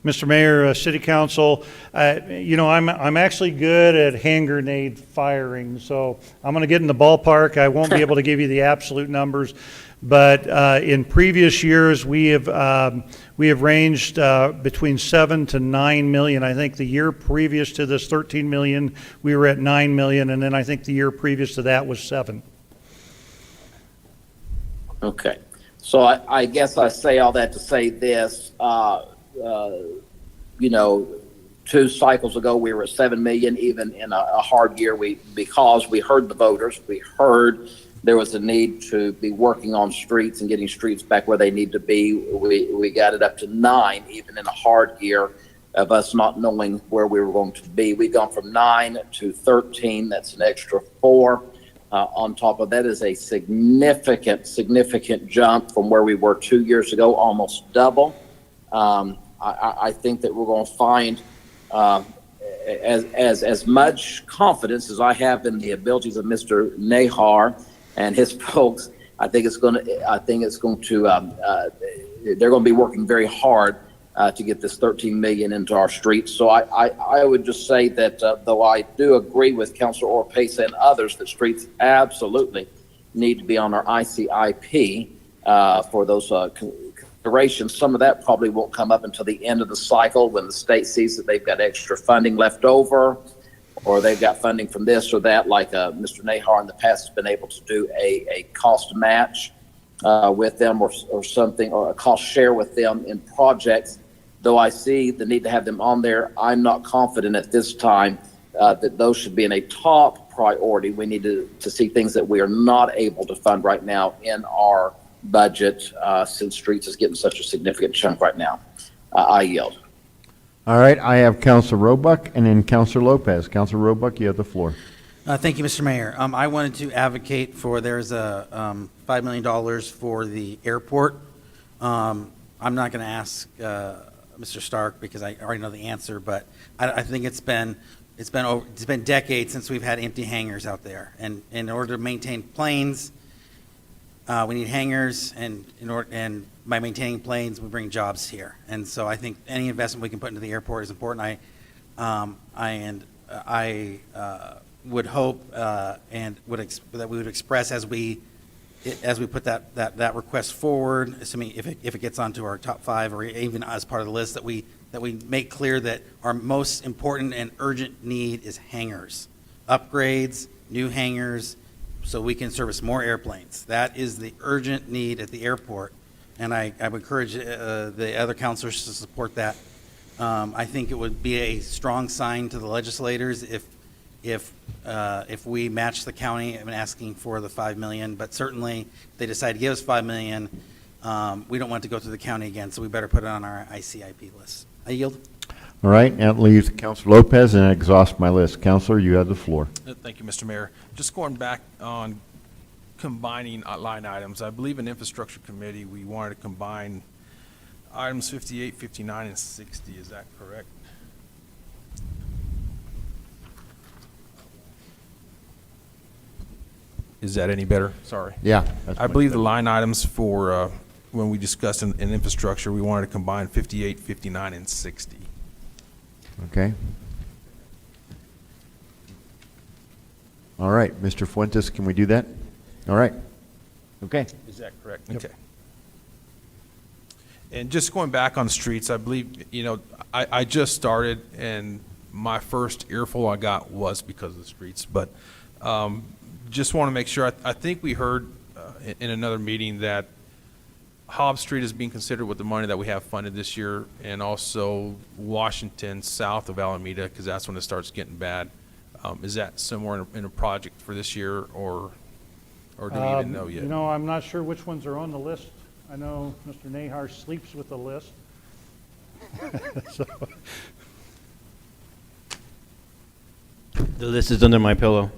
Speaker 6: Mr. Mayor, City Council, I'm actually good at hand grenade firing, so I'm going to get in the ballpark. I won't be able to give you the absolute numbers, but in previous years we have ranged between 7 to 9 million. I think the year previous to this 13 million, we were at 9 million, and then I think the year previous to that was 7.
Speaker 7: Okay, so I guess I say all that to say this. 2 cycles ago we were at 7 million, even in a hard year, because we heard the voters, we heard there was a need to be working on streets and getting streets back where they need to be. We got it up to 9, even in a hard year of us not knowing where we were going to be. We've gone from 9 to 13. That's an extra 4. On top of that is a significant jump from where we were 2 years ago, almost double. I think that we're going to find as much confidence as I have in the abilities of Mr. Nahar and his folks. I think it's going to. They're going to be working very hard to get this 13 million into our streets. So I would just say that though I do agree with Councilor Orpesa and others that streets absolutely need to be on our ICIP for those considerations. Some of that probably won't come up until the end of the cycle when the state sees that they've got extra funding left over, or they've got funding from this or that, like Mr. Nahar in the past has been able to do a cost match with them or something, or a cost share with them in projects. Though I see the need to have them on there, I'm not confident at this time that those should be in a top priority. We need to see things that we are not able to fund right now in our budget, since streets is getting such a significant chunk right now. I yield.
Speaker 1: All right, I have Counselor Roebuck and then Counselor Lopez. Counselor Roebuck, you have the floor.
Speaker 8: Thank you, Mr. Mayor. I wanted to advocate for, there's a $5 million for the airport. I'm not going to ask Mr. Stark because I already know the answer, but I think it's been decades since we've had empty hangars out there. And in order to maintain planes, we need hangars, and by maintaining planes, we bring jobs here. And so I think any investment we can put into the airport is important. I would hope and that we would express as we put that request forward, assuming if it gets onto our top 5 or even as part of the list, that we make clear that our most important and urgent need is hangars, upgrades, new hangars, so we can service more airplanes. That is the urgent need at the airport, and I would encourage the other councilors to support that. I think it would be a strong sign to the legislators if we match the county in asking for the $5 million, but certainly if they decide to give us $5 million, we don't want it to go through the county again, so we better put it on our ICIP list. I yield.
Speaker 1: All right, that leaves Councilor Lopez, and I exhaust my list. Councilor, you have the floor.
Speaker 12: Thank you, Mr. Mayor. Just going back on combining line items, I believe in Infrastructure Committee, we wanted to combine items 58, 59, and 60. Is that correct? Is that any better? Sorry.
Speaker 1: Yeah. that's
Speaker 12: I
Speaker 1: much
Speaker 12: believe the
Speaker 1: better.
Speaker 12: line items for, when we discussed in infrastructure, we wanted to combine 58, 59, and 60.
Speaker 1: Okay. All right, Mr. Fuentes, can we do that? All right. Okay.
Speaker 12: Is that correct?
Speaker 1: Yep.
Speaker 12: Okay. And just going back on streets, I believe, I just started, and my first earful I got was because of the streets. But just want to make sure, I think we heard in another meeting that Hobbs Street is being considered with the money that we have funded this year, and also Washington south of Alameda, because that's when it starts getting bad. Is that somewhere in a project for this year, or do we even know yet?
Speaker 6: I'm not sure which ones are on the list. I know Mr. Nahar sleeps with the list. So,
Speaker 13: The list is under my pillow.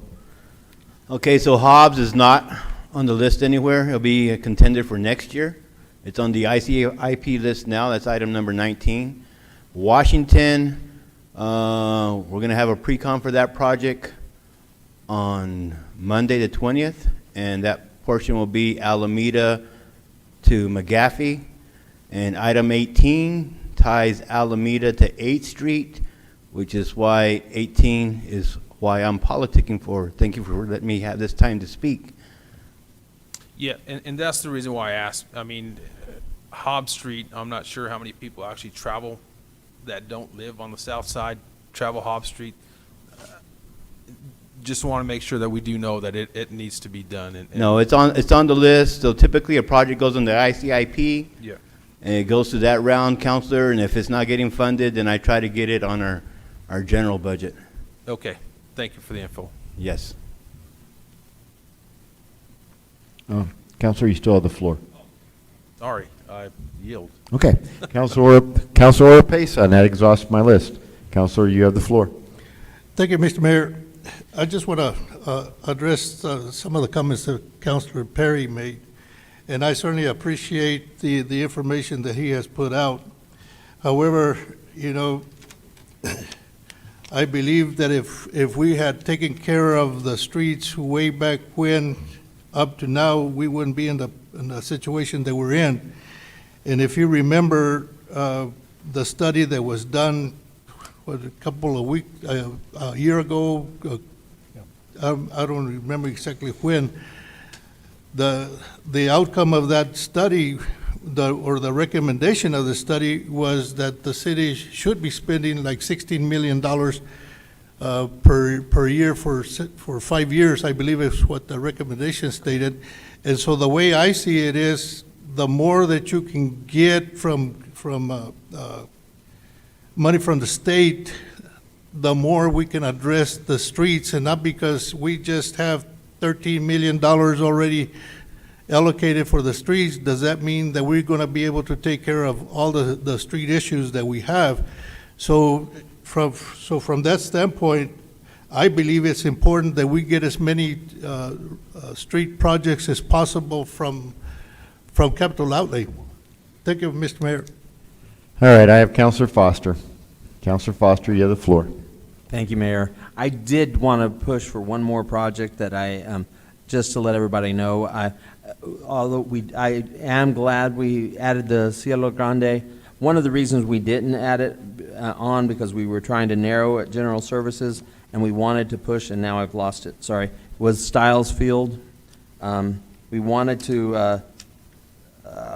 Speaker 13: Okay, so Hobbs is not on the list anywhere. He'll be a contender for next year. It's on the ICIP list now. That's item number 19. Washington, we're going to have a pre-con for that project on Monday the 20th, and that portion will be Alameda to McGaffey. And item 18 ties Alameda to 8th Street, which is why 18 is why I'm politicking for. Thank you for letting me have this time to speak.
Speaker 12: Yeah, and that's the reason why I asked. I mean, Hobbs Street, I'm not sure how many people actually travel that don't live on the south side, travel Hobbs Street. Just want to make sure that we do know that it needs to be done. And
Speaker 13: No, it's on the list. So typically a project goes on the ICIP.
Speaker 12: Yeah.
Speaker 13: And it goes to that round, Counselor, and if it's not getting funded, then I try to get it on our general budget.
Speaker 12: Okay, thank you for the info.
Speaker 13: Yes.
Speaker 1: Councilor, you still have the floor.
Speaker 12: Sorry, I yield.
Speaker 1: Okay. Councilor Pesa, and that exhausts my list. Councilor, you have the floor.
Speaker 10: Thank you, Mr. Mayor. I just want to address some of the comments that Councilor Perry made, and I certainly appreciate the information that he has put out. However, I believe that if we had taken care of the streets way back when, up to now, we wouldn't be in the situation that we're in. And if you remember the study that was done, a couple of weeks, a year ago, I don't remember exactly when, the outcome of that study, or the recommendation of the study, was that the city should be spending like $16 million per year for 5 years, I believe is what the recommendation stated. And so the way I see it is, the more that you can get from money from the state, the more we can address the streets, and not because we just have $13 million already allocated for the streets, does that mean that we're going to be able to take care of all the street issues that we have? So from that standpoint, I believe it's important that we get as many street projects as possible from capital outlay. Thank you, Mr. Mayor.
Speaker 1: All right, I have Counselor Foster. Counselor Foster, you have the floor.
Speaker 9: Thank you, Mayor. I did want to push for one more project that I, just to let everybody know, I am glad we added the Cielo Grande. One of the reasons we didn't add it on because we were trying to narrow it, general services, and we wanted to push, and now I've lost it, sorry, was Stiles Field. We wanted to,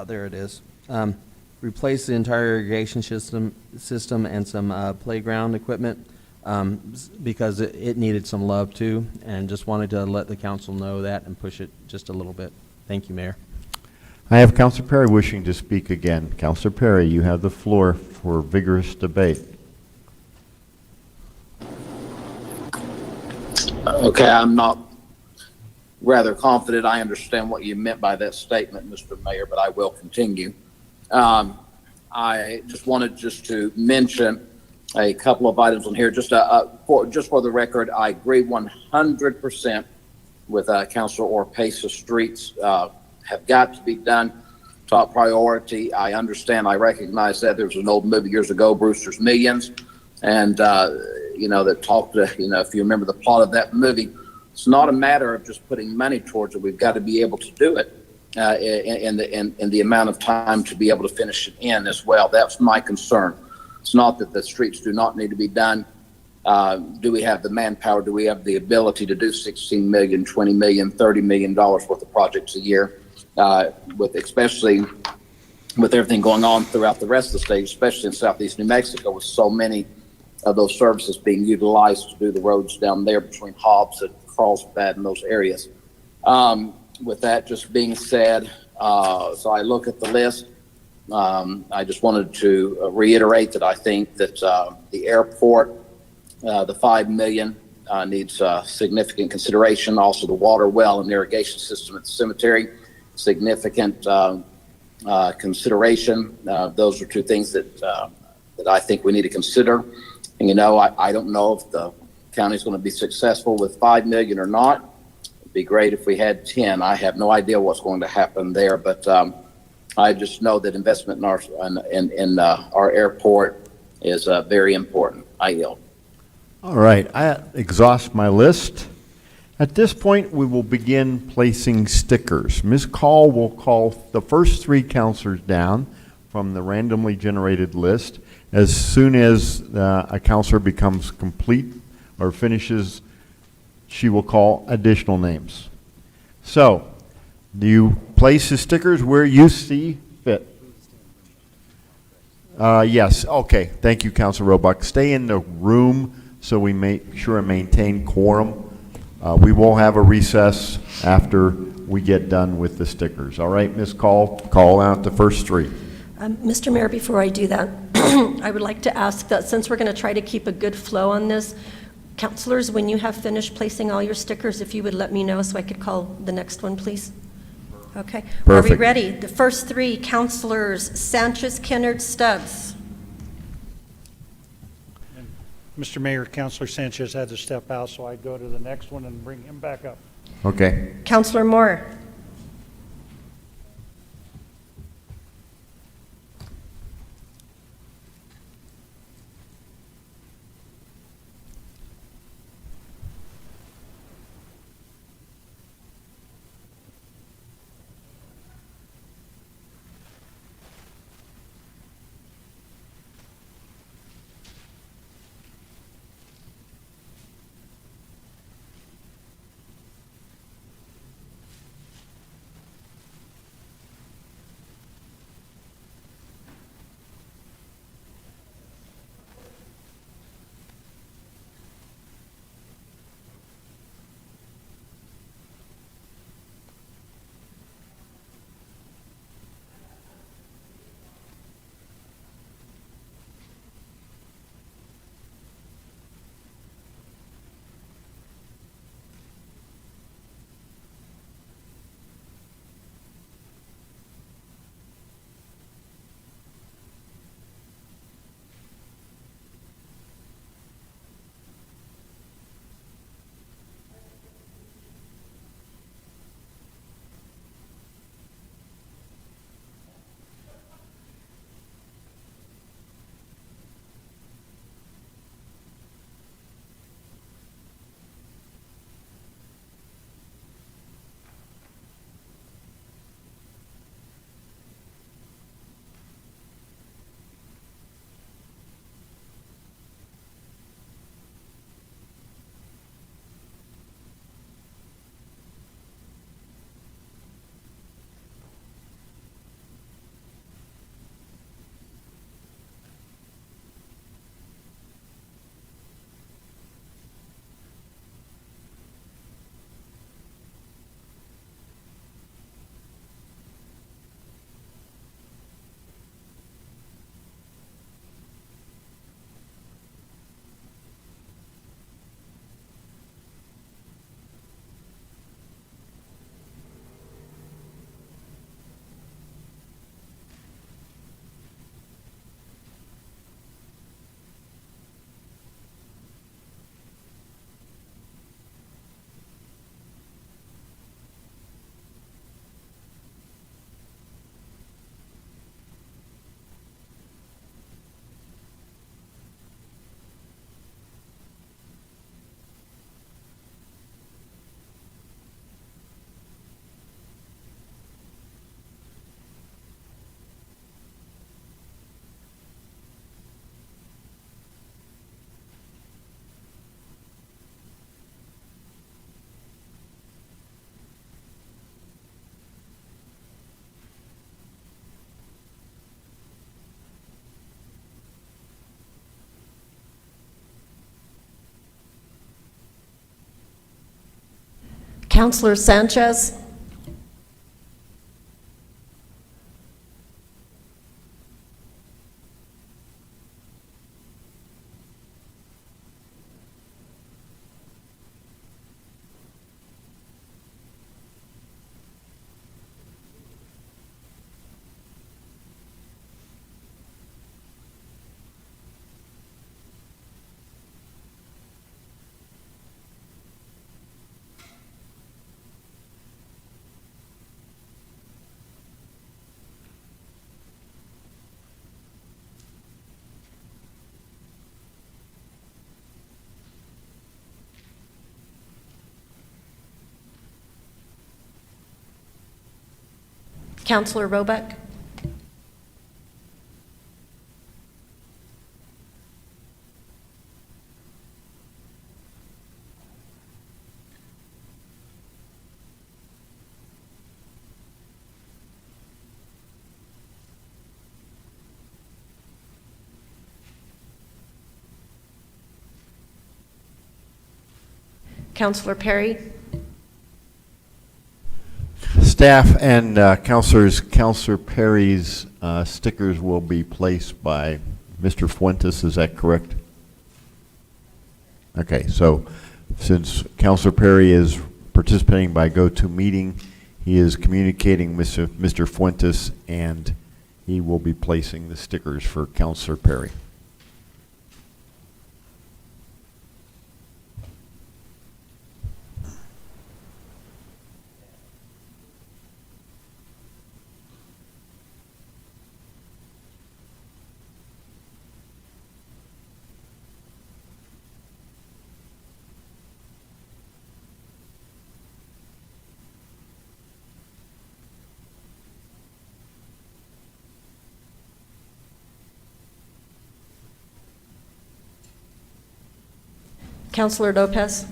Speaker 9: there it is, replace the entire irrigation system and some playground equipment because it needed some love too, and just wanted to let the council know that and push it just a little bit. Thank you, Mayor.
Speaker 1: I have Counselor Perry wishing to speak again. Counselor Perry, you have the floor for vigorous debate.
Speaker 7: Okay, I'm not rather confident I understand what you meant by that statement, Mr. Mayor, but I will continue. I just wanted to mention a couple of items on here. Just for the record, I agree 100% with Councilor Orpesa. Streets have got to be done. Top priority. I understand. I recognize that. There was an old movie years ago, Brewster's Millions, and that talked to, if you remember the plot of that movie, it's not a matter of just putting money towards it. We've got to be able to do it in the amount of time to be able to finish it in as well. That's my concern. It's not that the streets do not need to be done. Do we have the manpower? Do we have the ability to do $16 million, $20 million, $30 million worth of projects a year? Especially with everything going on throughout the rest of the state, especially in southeast New Mexico, with so many of those services being utilized to do the roads down there between Hobbs and Carlsbad and those areas. With that just being said, so I look at the list. I just wanted to reiterate that I think that the airport, the $5 million needs significant consideration. Also, the water well and irrigation system at the cemetery, significant consideration. Those are two things that I think we need to consider. And I don't know if the county's going to be successful with $5 million or not. It'd be great if we had 10. I have no idea what's going to happen there, but I just know that investment in our airport is very important. I yield.
Speaker 1: All right, I exhaust my list. At this point, we will begin placing stickers. Ms. Call will call the first three counselors down from the randomly generated list. As soon as a counselor becomes complete or finishes, she will call additional names. So, do you place the stickers where you see fit? Yes, okay. Thank you, Councilor Roebuck. Stay in the room so we make sure and maintain quorum. We will have a recess after we get done with the stickers. All right, Ms. Call out the first three.
Speaker 2: Mr. Mayor, before I do that, I would like to ask that since we're going to try to keep a good flow on this, counselors, when you have finished placing all your stickers, if you would let me know so I could call the next one, please. Okay.
Speaker 1: Perfect.
Speaker 2: Are we ready? The first three, Counselors Sanchez, Kennard, Stubbs.
Speaker 6: Mr. Mayor, Councilor Sanchez had to step out, so I'd go to the next one and bring him back up.
Speaker 1: Okay.
Speaker 2: Counselor Moore. Counselor Sanchez? Counselor Roebuck? Counselor Perry?
Speaker 1: Staff and counselors, Counselor Perry's stickers will be placed by Mr. Fuentes, is that correct? Okay, so since Counselor Perry is participating by GoToMeeting, he is communicating with Mr. Fuentes, and he will be placing the stickers for Counselor Perry.
Speaker 2: Counselor Lopez?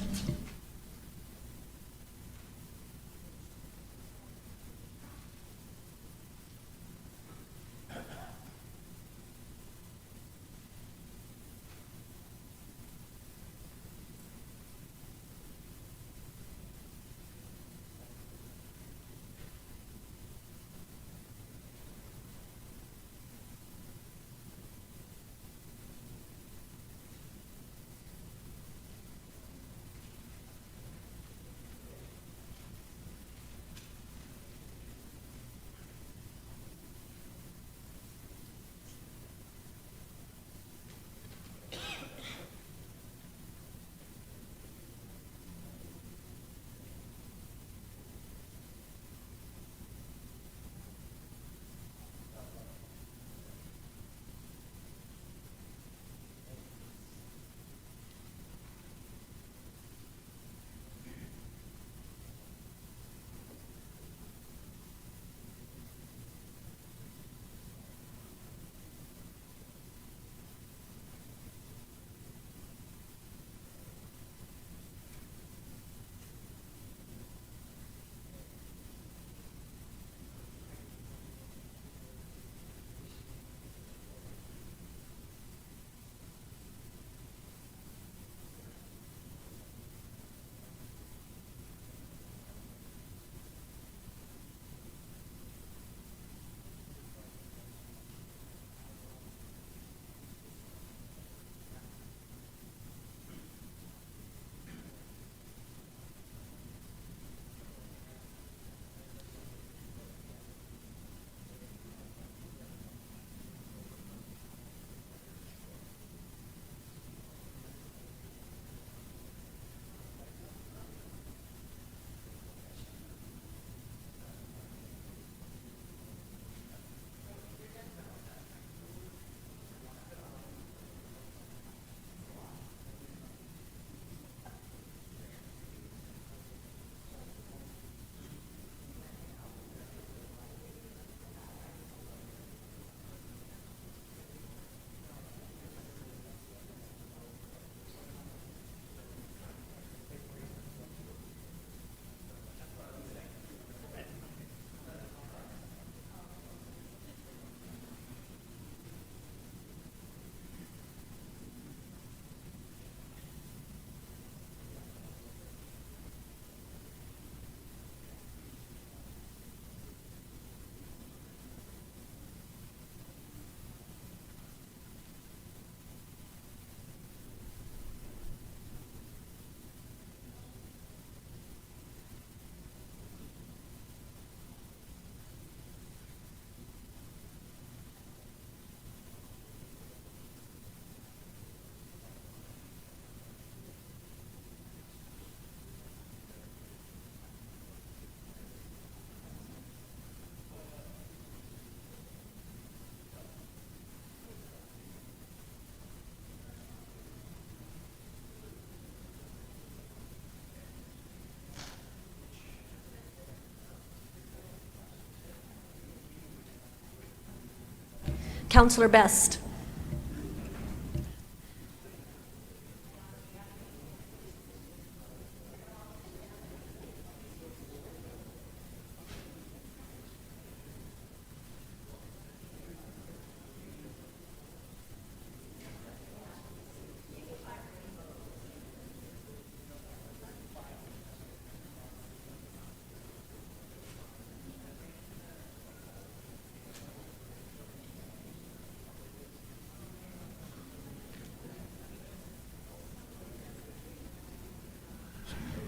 Speaker 2: Counselor Best.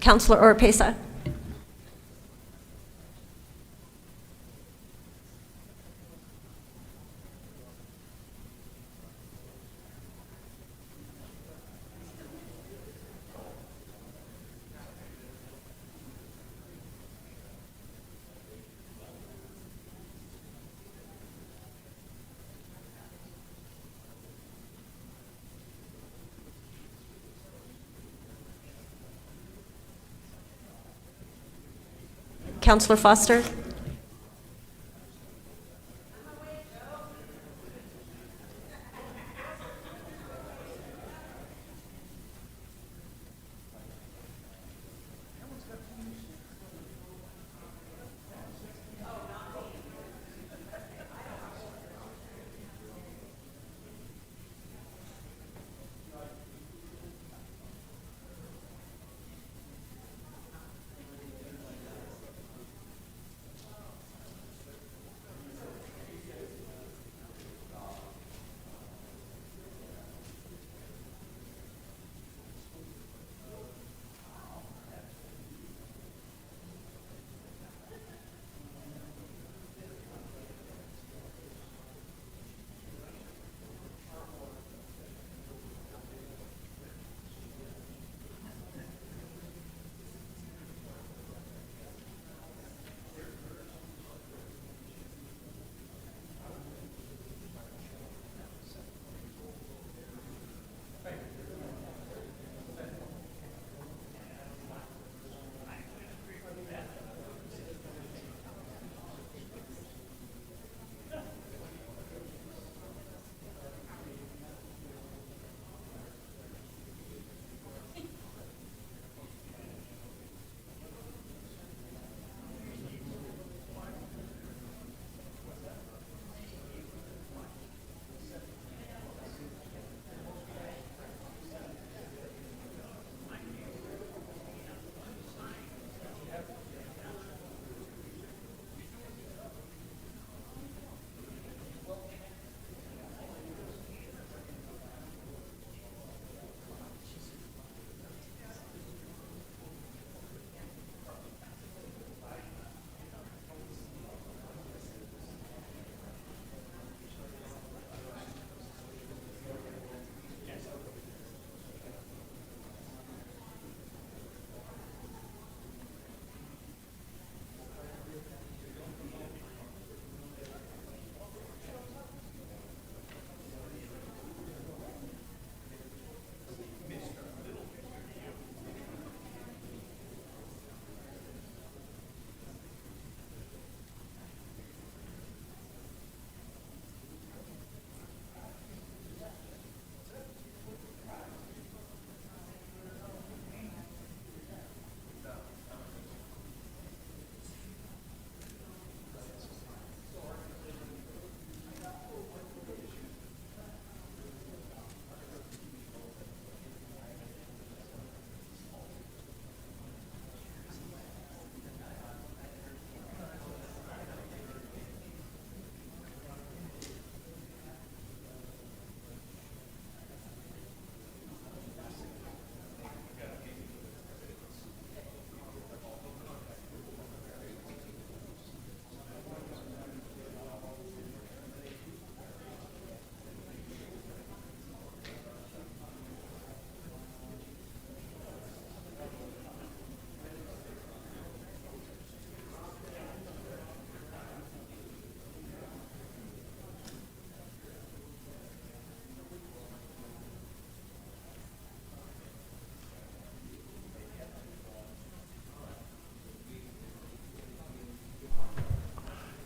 Speaker 2: Counselor Oropesa. Counselor Foster.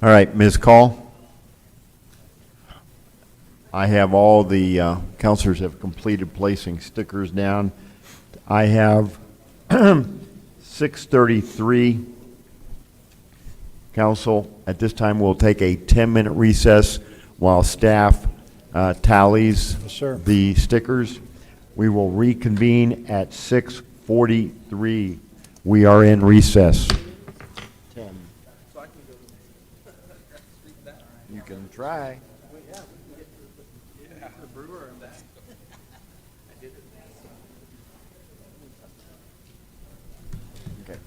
Speaker 1: All right, Ms. Call? I have all the counselors have completed placing stickers down. I have 6:33. Council, at this time, we'll take a 10-minute recess while staff tallies
Speaker 6: Yes, sir.
Speaker 1: the stickers. We will reconvene at 6:43. We are in recess. You can try. Okay.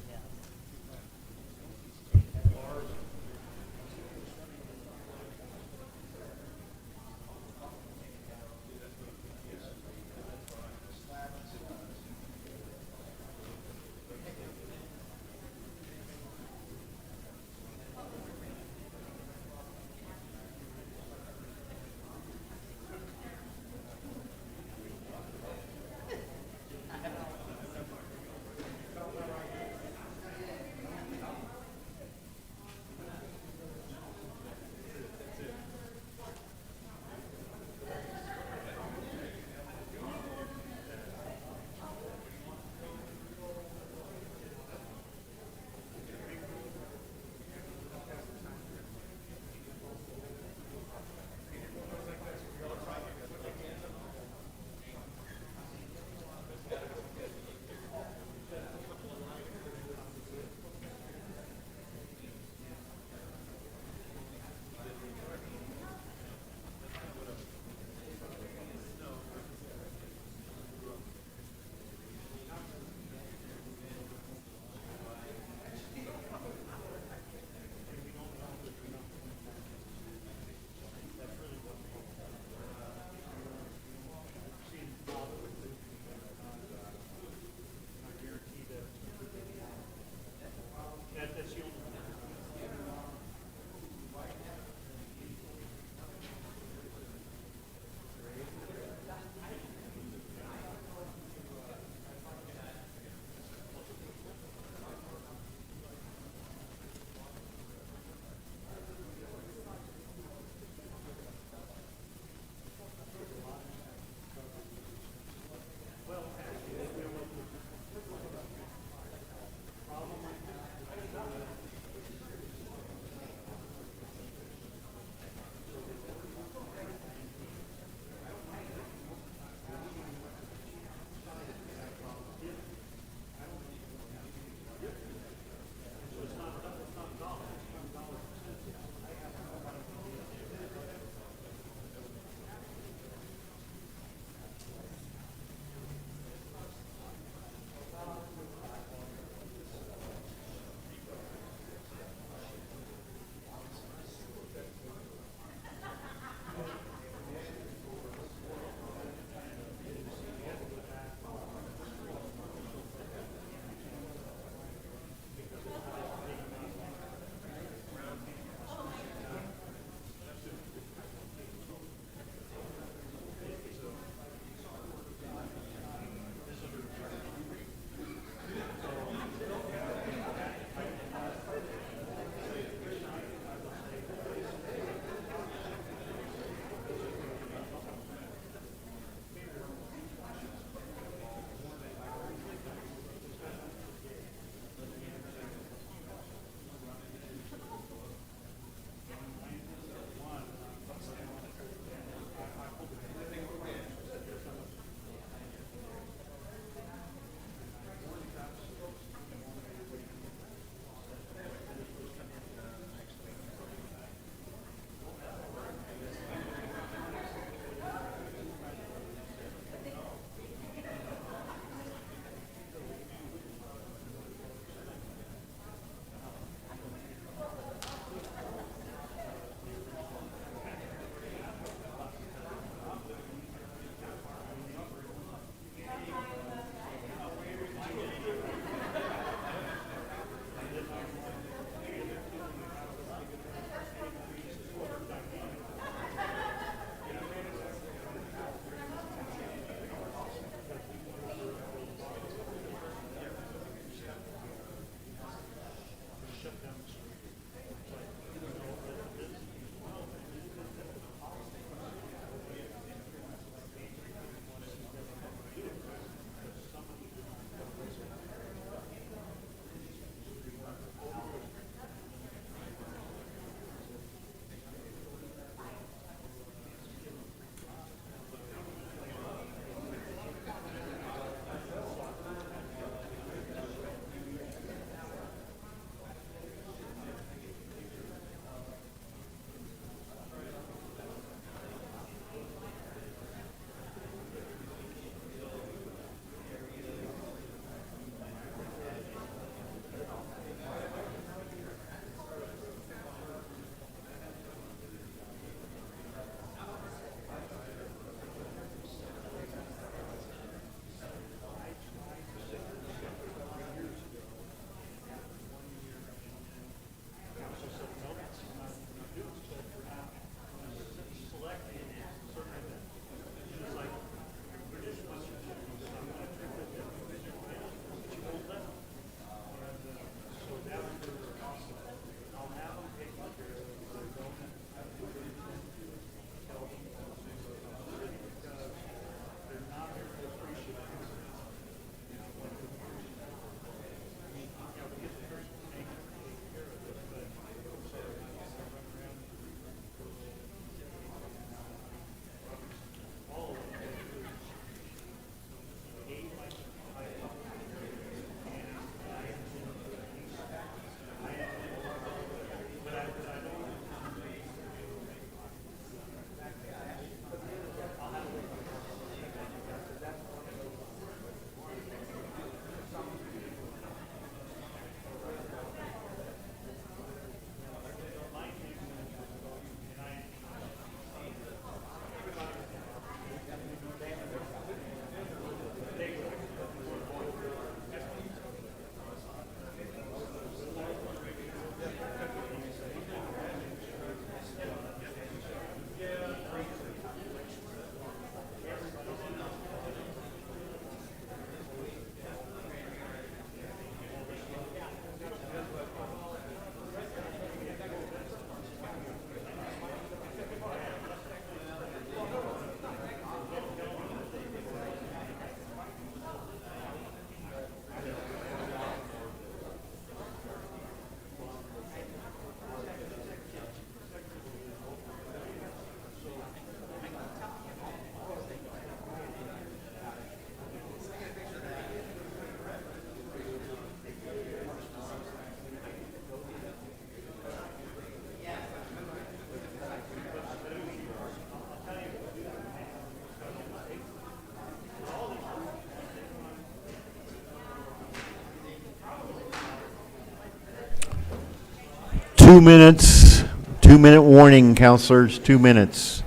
Speaker 1: 2 minutes, 2-minute warning, counselors, 2 minutes.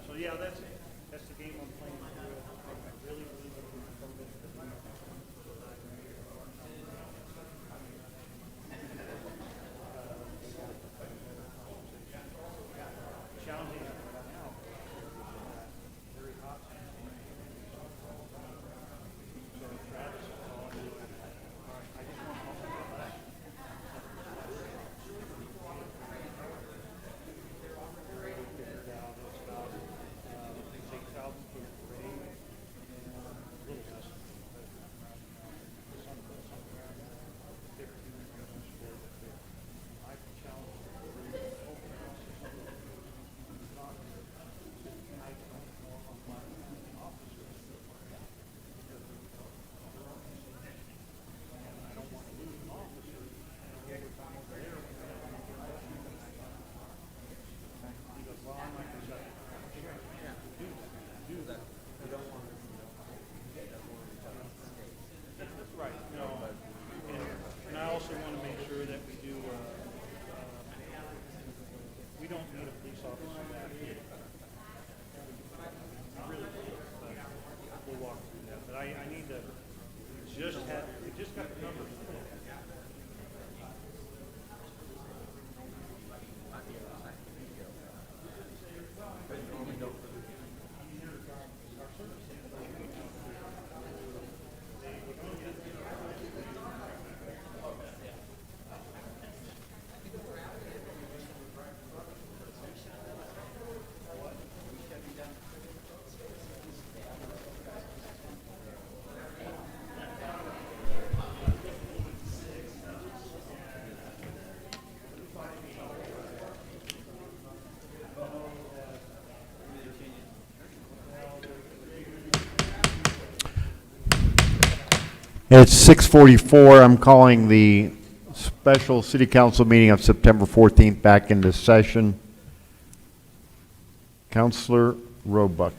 Speaker 6: So, yeah, that's the game I'm playing. I really believe challenging right now. Very hot. So Travis is all into it. I just want to help him. Right, no, and I also want to make sure that we do, we don't need a police officer back here. Really, we'll walk through that, but I need to, we just got the numbers.
Speaker 1: It's 6:44. I'm calling the special city council meeting of September 14th back into session. Councilor Roebuck.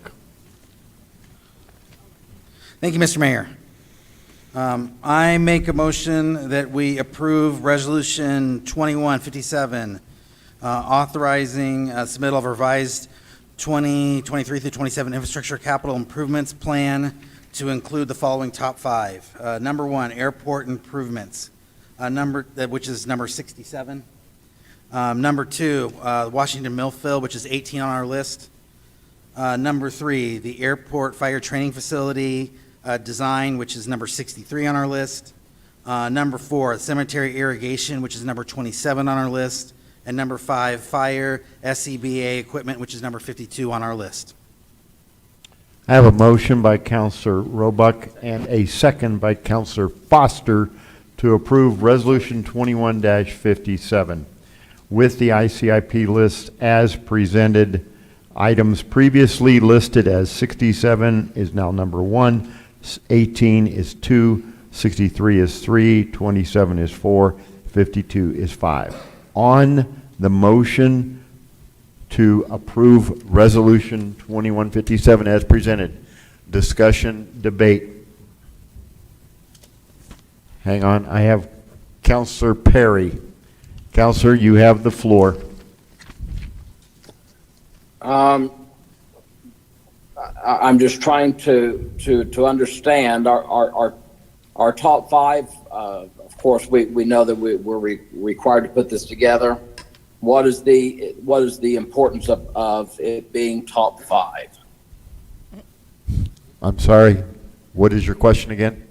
Speaker 8: Thank you, Mr. Mayor. I make a motion that we approve Resolution 2157, authorizing submittal of revised 2023 through 27 infrastructure capital improvements plan to include the following top 5. Number 1, airport improvements, which is number 67. Number 2, Washington Millville, which is 18 on our list. Number 3, the airport fire training facility design, which is number 63 on our list. Number 4, cemetery irrigation, which is number 27 on our list. And number 5, fire SCBA equipment, which is number 52 on our list.
Speaker 1: I have a motion by Councilor Roebuck and a second by Councilor Foster to approve Resolution 21-57 with the ICIP list as presented. Items previously listed as 67 is now number 1, 18 is 2, 63 is 3, 27 is 4, 52 is 5. On the motion to approve Resolution 2157 as presented, discussion, debate. Hang on, I have Councilor Perry. Councilor, you have the floor.
Speaker 7: I'm just trying to understand, are our top five, of course, we know that we're required to put this together. What is the importance of it being top five?
Speaker 1: I'm sorry, what is your question again?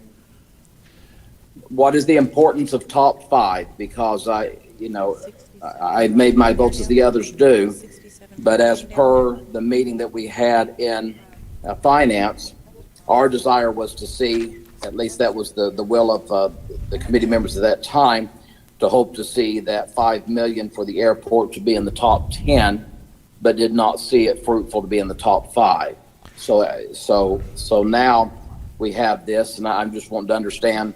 Speaker 7: What is the importance of top five? Because I made my votes as the others do, but as per the meeting that we had in finance, our desire was to see, at least that was the will of the committee members at that time, to hope to see that 5 million for the airport to be in the top 10, but did not see it fruitful to be in the top 5. So now we have this, and I'm just wanting to understand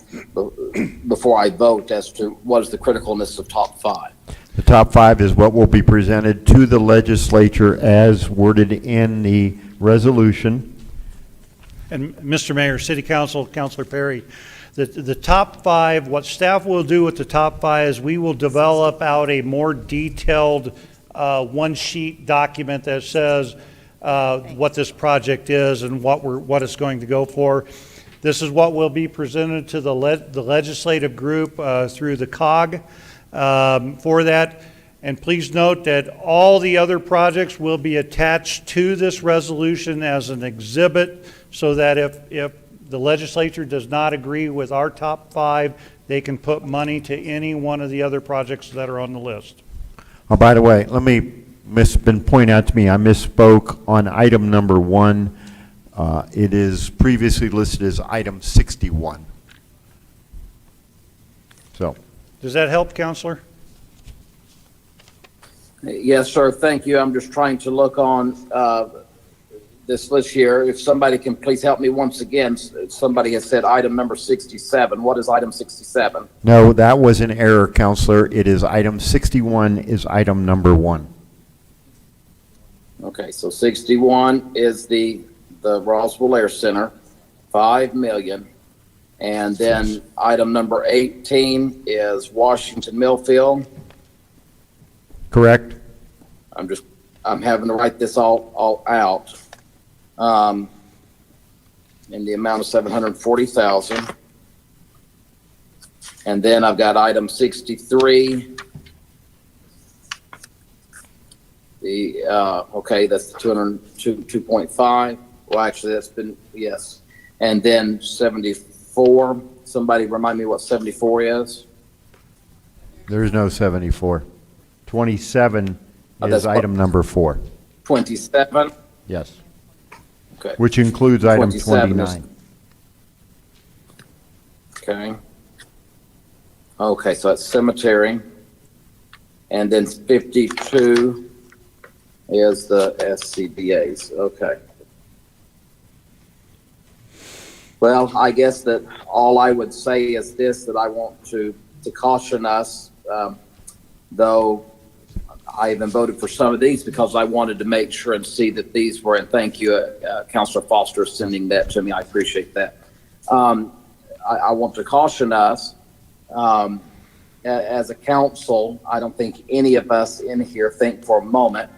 Speaker 7: before I vote as to what is the criticalness of top 5.
Speaker 1: The top 5 is what will be presented to the legislature as worded in the resolution.
Speaker 6: And Mr. Mayor, City Council, Councilor Perry, the top 5, what staff will do with the top 5 is we will develop out a more detailed one-sheet document that says what this project is and what it's going to go for. This is what will be presented to the legislative group through the COG for that. And please note that all the other projects will be attached to this resolution as an exhibit, so that if the legislature does not agree with our top 5, they can put money to any one of the other projects that are on the list.
Speaker 1: Oh, by the way, been pointed out to me, I misspoke on item number 1. It is previously listed as item 61. So.
Speaker 6: Does that help, Counselor?
Speaker 7: Yes, sir. Thank you. I'm just trying to look on this list here. If somebody can please help me once again. Somebody has said item number 67. What is item 67?
Speaker 1: No, that was an error, Counselor. It is item 61 is item number 1.
Speaker 7: Okay, so 61 is the Roswell Air Center, 5 million. And then item number 18 is Washington Millfield.
Speaker 1: Correct?
Speaker 7: I'm having to write this all out. In the amount of 740,000. And then I've got item 63. Okay, that's the 202.5. Well, actually, that's been, yes. And then 74. Somebody remind me what 74 is?
Speaker 1: There is no 74. 27 is item number 4.
Speaker 7: 27?
Speaker 1: Yes.
Speaker 7: Okay.
Speaker 1: Which includes item
Speaker 7: 27 is-
Speaker 1: 29.
Speaker 7: Okay. Okay, so that's cemetery. And then 52 is the SCBA's. Okay. Well, I guess that all I would say is this, that I want to caution us, though I even voted for some of these because I wanted to make sure and see that these were, and thank you, Councilor Foster, sending that to me. I appreciate that. I want to caution us, as a council, I don't think any of us in here think for a moment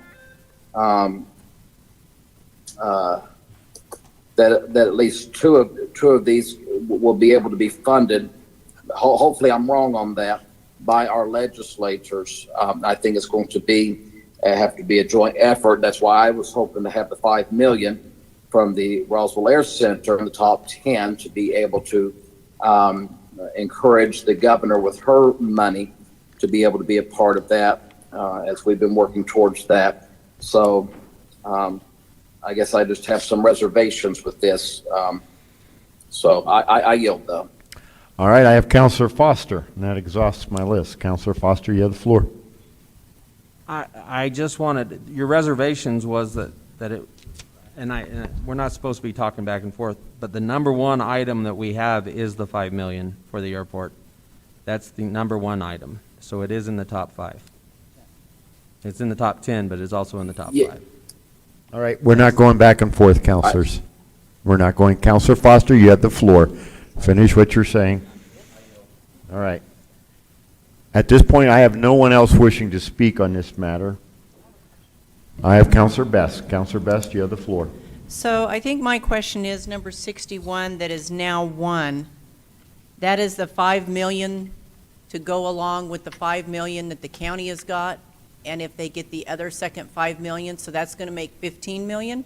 Speaker 7: that at least two of these will be able to be funded. Hopefully I'm wrong on that, by our legislatures. I think it's going to have to be a joint effort. That's why I was hoping to have the 5 million from the Roswell Air Center in the top 10 to be able to encourage the governor with her money to be able to be a part of that, as we've been working towards that. So I guess I just have some reservations with this. So I yield, though.
Speaker 1: All right, I have Councilor Foster, and that exhausts my list. Councilor Foster, you have the floor.
Speaker 9: I just wanted, your reservations was that it, and we're not supposed to be talking back and forth, but the number one item that we have is the 5 million for the airport. That's the number one item, so it is in the top 5. It's in the top 10, but it's also in the top 5.
Speaker 1: All right, we're not going back and forth, councilors. We're not going. Councilor Foster, you have the floor. Finish what you're saying. All right. At this point, I have no one else wishing to speak on this matter. I have Councilor Best. Councilor Best, you have the floor.
Speaker 4: So I think my question is number 61 that is now 1. That is the 5 million to go along with the 5 million that the county has got, and if they get the other second 5 million, so that's going to make 15 million?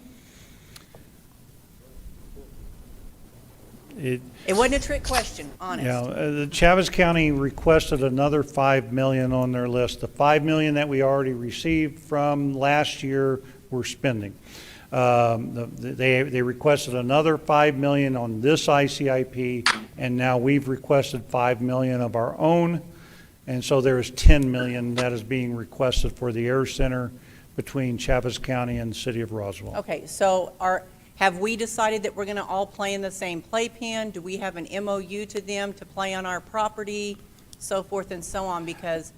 Speaker 6: It,
Speaker 4: It wasn't a trick question, honest.
Speaker 6: yeah, the Chavez County requested another 5 million on their list. The 5 million that we already received from last year, we're spending. They requested another 5 million on this ICIP, and now we've requested 5 million of our own. And so there is 10 million that is being requested for the Air Center between Chavez County and the city of Roswell.
Speaker 4: Okay, so have we decided that we're going to all play in the same playpen? Do we have an MOU to them to play on our property, so forth and so on? Because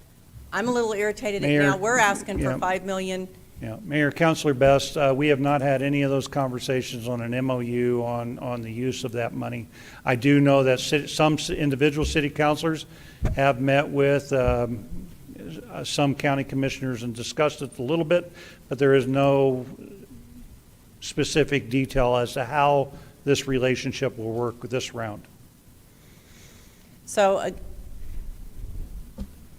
Speaker 4: I'm a little irritated that
Speaker 6: Mayor,
Speaker 4: now we're asking for
Speaker 6: yeah.
Speaker 4: 5 million.
Speaker 6: Yeah, Mayor, Councilor Best, we have not had any of those conversations on an MOU on the use of that money. I do know that some individual city councilors have met with some county commissioners and discussed it a little bit, but there is no specific detail as to how this relationship will work with this round.
Speaker 4: So,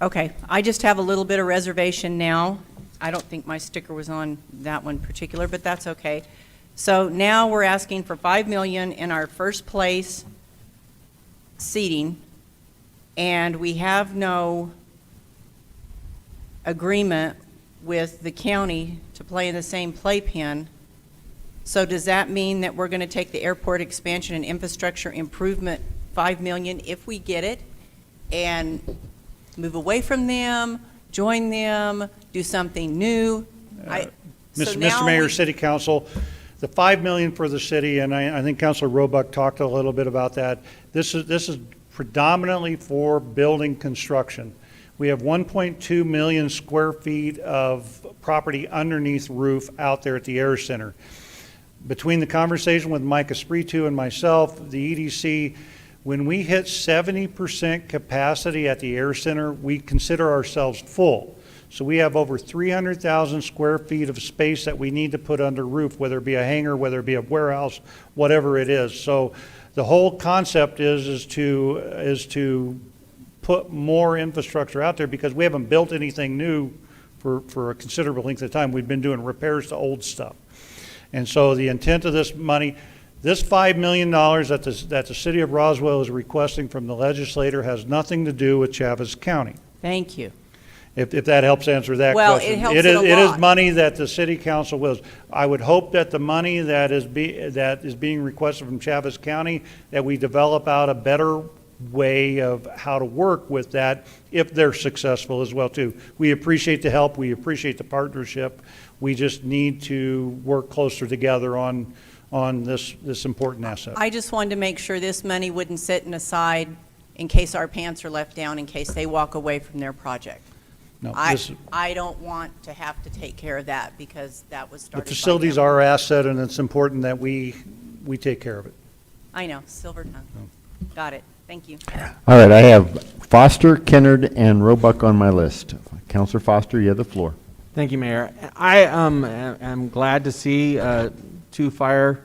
Speaker 4: okay, I just have a little bit of reservation now. I don't think my sticker was on that one particular, but that's okay. So now we're asking for 5 million in our first place seating, and we have no agreement with the county to play in the same playpen. So does that mean that we're going to take the airport expansion and infrastructure improvement 5 million if we get it and move away from them, join them, do something new?
Speaker 6: Mr. Mayor, City Council, the 5 million for the city, and I think Councilor Roebuck talked a little bit about that. This is predominantly for building construction. We have 1.2 million square feet of property underneath roof out there at the Air Center. Between the conversation with Mike Espiritu and myself, the EDC, when we hit 70% capacity at the Air Center, we consider ourselves full. So we have over 300,000 square feet of space that we need to put under roof, whether it be a hangar, whether it be a warehouse, whatever it is. So the whole concept is to put more infrastructure out there because we haven't built anything new for a considerable length of time. We've been doing repairs to old stuff. And so the intent of this money, this $5 million that the city of Roswell is requesting from the legislator has nothing to do with Chavez County.
Speaker 4: Thank you.
Speaker 6: If that helps answer that
Speaker 4: Well,
Speaker 6: question.
Speaker 4: it helps it a
Speaker 6: It is
Speaker 4: lot.
Speaker 6: money that the city council wills. I would hope that the money that is being requested from Chavez County, that we develop out a better way of how to work with that if they're successful as well too. We appreciate the help. We appreciate the partnership. We just need to work closer together on this important asset.
Speaker 4: I just wanted to make sure this money wouldn't sit aside in case our pants are left down, in case they walk away from their project.
Speaker 6: No,
Speaker 4: I don't want to have to take care of that because that was
Speaker 6: the
Speaker 4: started by
Speaker 6: facilities
Speaker 4: them.
Speaker 6: are our asset, and it's important that we take care of it.
Speaker 4: I know, silver tongue. Got it. Thank you.
Speaker 1: All right, I have Foster, Kennard, and Roebuck on my list. Counselor Foster, you have the floor.
Speaker 9: Thank you, Mayor. I am glad to see two fire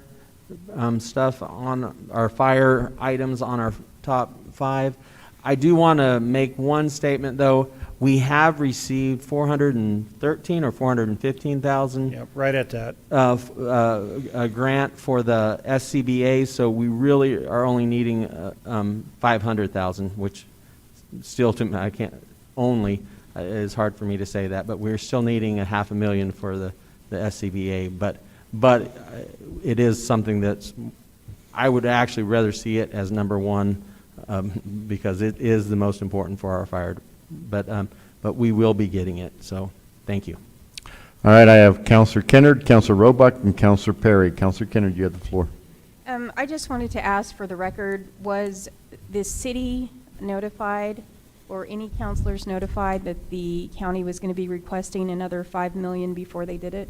Speaker 9: stuff on our fire items on our top 5. I do want to make one statement, though. We have received 413 or 415,000
Speaker 6: Yep, right at that.
Speaker 9: a grant for the SCBA, so we really are only needing 500,000, which still I can't only. It's hard for me to say that, but we're still needing $500,000 for the SCBA. But it is something that's, I would actually rather see it as number one because it is the most important for our fire. But we will be getting it. So thank you.
Speaker 1: All right, I have Counselor Kennard, Counselor Roebuck, and Counselor Perry. Counselor Kennard, you have the floor.
Speaker 14: I just wanted to ask for the record, was the city notified or any counselors notified that the county was going to be requesting another $5 million before they did it?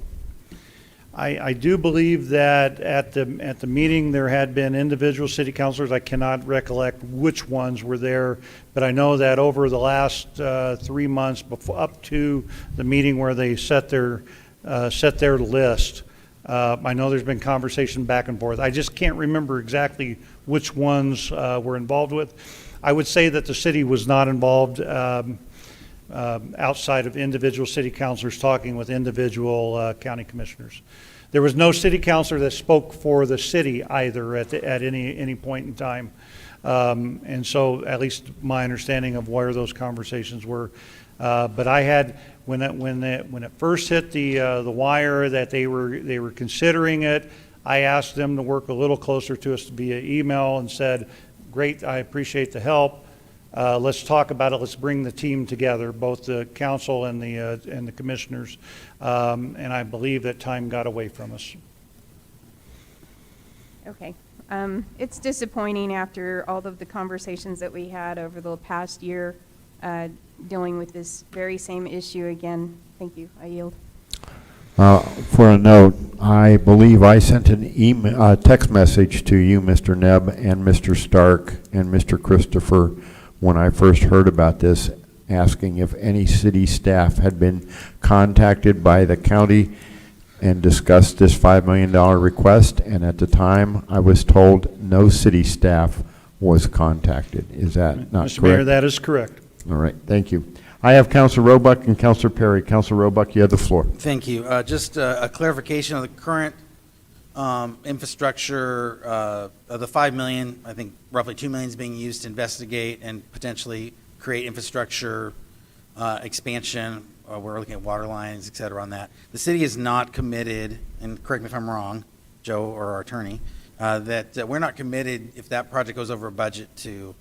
Speaker 6: I do believe that at the meeting there had been individual city councilors. I cannot recollect which ones were there, but I know that over the last 3 months, up to the meeting where they set their list, I know there's been conversation back and forth. I just can't remember exactly which ones were involved with. I would say that the city was not involved outside of individual city councilors talking with individual county commissioners. There was no city councilor that spoke for the city either at any point in time. And so at least my understanding of where those conversations were. But I had, when it first hit the wire that they were considering it, I asked them to work a little closer to us via email and said, great, I appreciate the help. Let's talk about it. Let's bring the team together, both the council and the commissioners. And I believe that time got away from us.
Speaker 14: Okay. It's disappointing after all of the conversations that we had over the past year, dealing with this very same issue again. Thank you. I yield.
Speaker 1: For a note, I believe I sent an email, text message to you, Mr. Nebb, and Mr. Stark, and Mr. Christopher, when I first heard about this, asking if any city staff had been contacted by the county and discussed this $5 million request, and at the time, I was told no city staff was contacted. Is that not correct?
Speaker 6: Mr. Mayor, that is correct.
Speaker 1: All right, thank you. I have Councilor Roebuck and Councilor Perry. Councilor Roebuck, you have the floor.
Speaker 8: Thank you. Just a clarification of the current infrastructure of the $5 million. I think roughly $2 million is being used to investigate and potentially create infrastructure expansion. We're looking at water lines, et cetera, on that. The city is not committed, and correct me if I'm wrong, Joe or our attorney, that we're not committed if that project goes over a budget to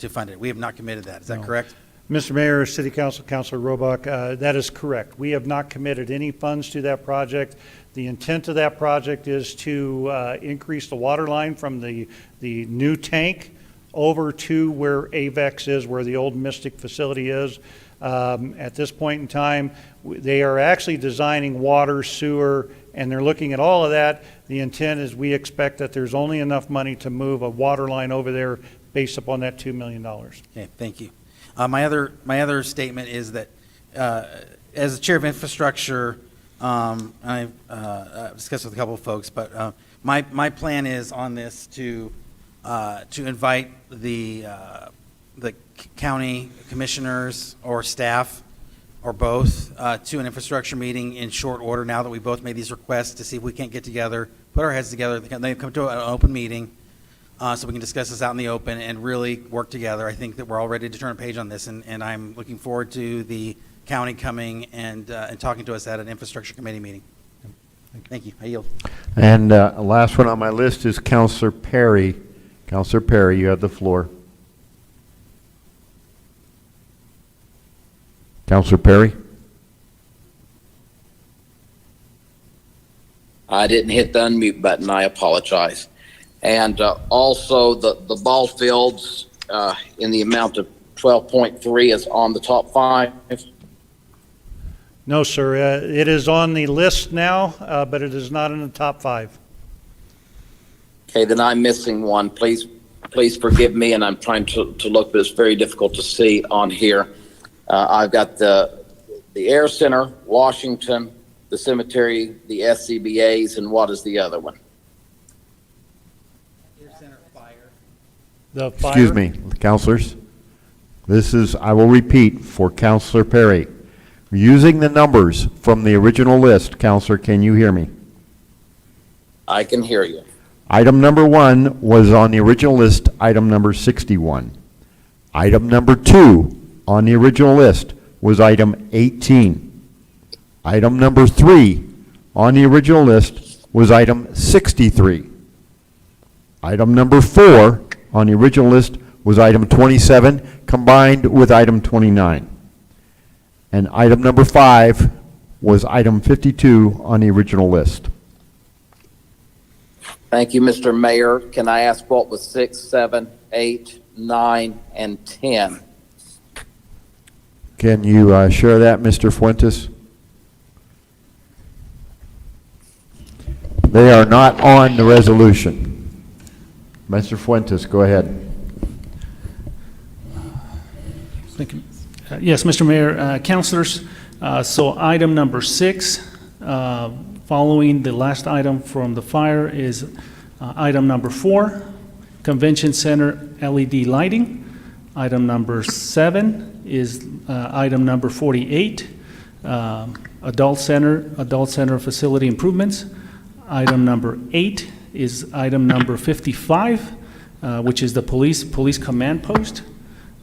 Speaker 8: fund it. We have not committed that. Is that correct?
Speaker 6: Mr. Mayor, City Council, Councilor Roebuck, that is correct. We have not committed any funds to that project. The intent of that project is to increase the water line from the new tank over to where AVEX is, where the old Mystic facility is. At this point in time, they are actually designing water, sewer, and they're looking at all of that. The intent is we expect that there's only enough money to move a water line over there based upon that $2 million.
Speaker 8: Okay, thank you. My other statement is that as the chair of infrastructure, I've discussed with a couple of folks, but my plan is on this to invite the county commissioners or staff or both to an infrastructure meeting in short order now that we both made these requests to see if we can't get together, put our heads together, they come to an open meeting so we can discuss this out in the open and really work together. I think that we're all ready to turn a page on this, and I'm looking forward to the county coming and talking to us at an infrastructure committee meeting. Thank you. I yield.
Speaker 1: And last one on my list is Councilor Perry. Councilor Perry, you have the floor. Councilor Perry?
Speaker 7: I didn't hit the unmute button. I apologize. And also the ball fields in the amount of 12.3 is on the top 5.
Speaker 6: No, sir. It is on the list now, but it is not in the top 5.
Speaker 7: Okay, then I'm missing one. Please forgive me, and I'm trying to look, but it's very difficult to see on here. I've got the Air Center, Washington, the cemetery, the SCBA's, and what is the other one?
Speaker 8: Air Center Fire.
Speaker 6: The fire.
Speaker 1: Excuse me, councilors. This is, I will repeat for Councilor Perry. Using the numbers from the original list, Councilor, can you hear me?
Speaker 7: I can hear you.
Speaker 1: Item number 1 was on the original list, item number 61. Item number 2 on the original list was item 18. Item number 3 on the original list was item 63. Item number 4 on the original list was item 27, combined with item 29. And item number 5 was item 52 on the original list.
Speaker 7: Thank you, Mr. Mayor. Can I ask what was 6, 7, 8, 9, and 10?
Speaker 1: Can you share that, Mr. Fuentes? They are not on the resolution. Mr. Fuentes, go ahead.
Speaker 11: Thank you. Yes, Mr. Mayor, councilors, so item number 6, following the last item from the fire is item number 4, Convention Center LED lighting. Item number 7 is item number 48, adult center facility improvements. Item number 8 is item number 55, which is the police command post.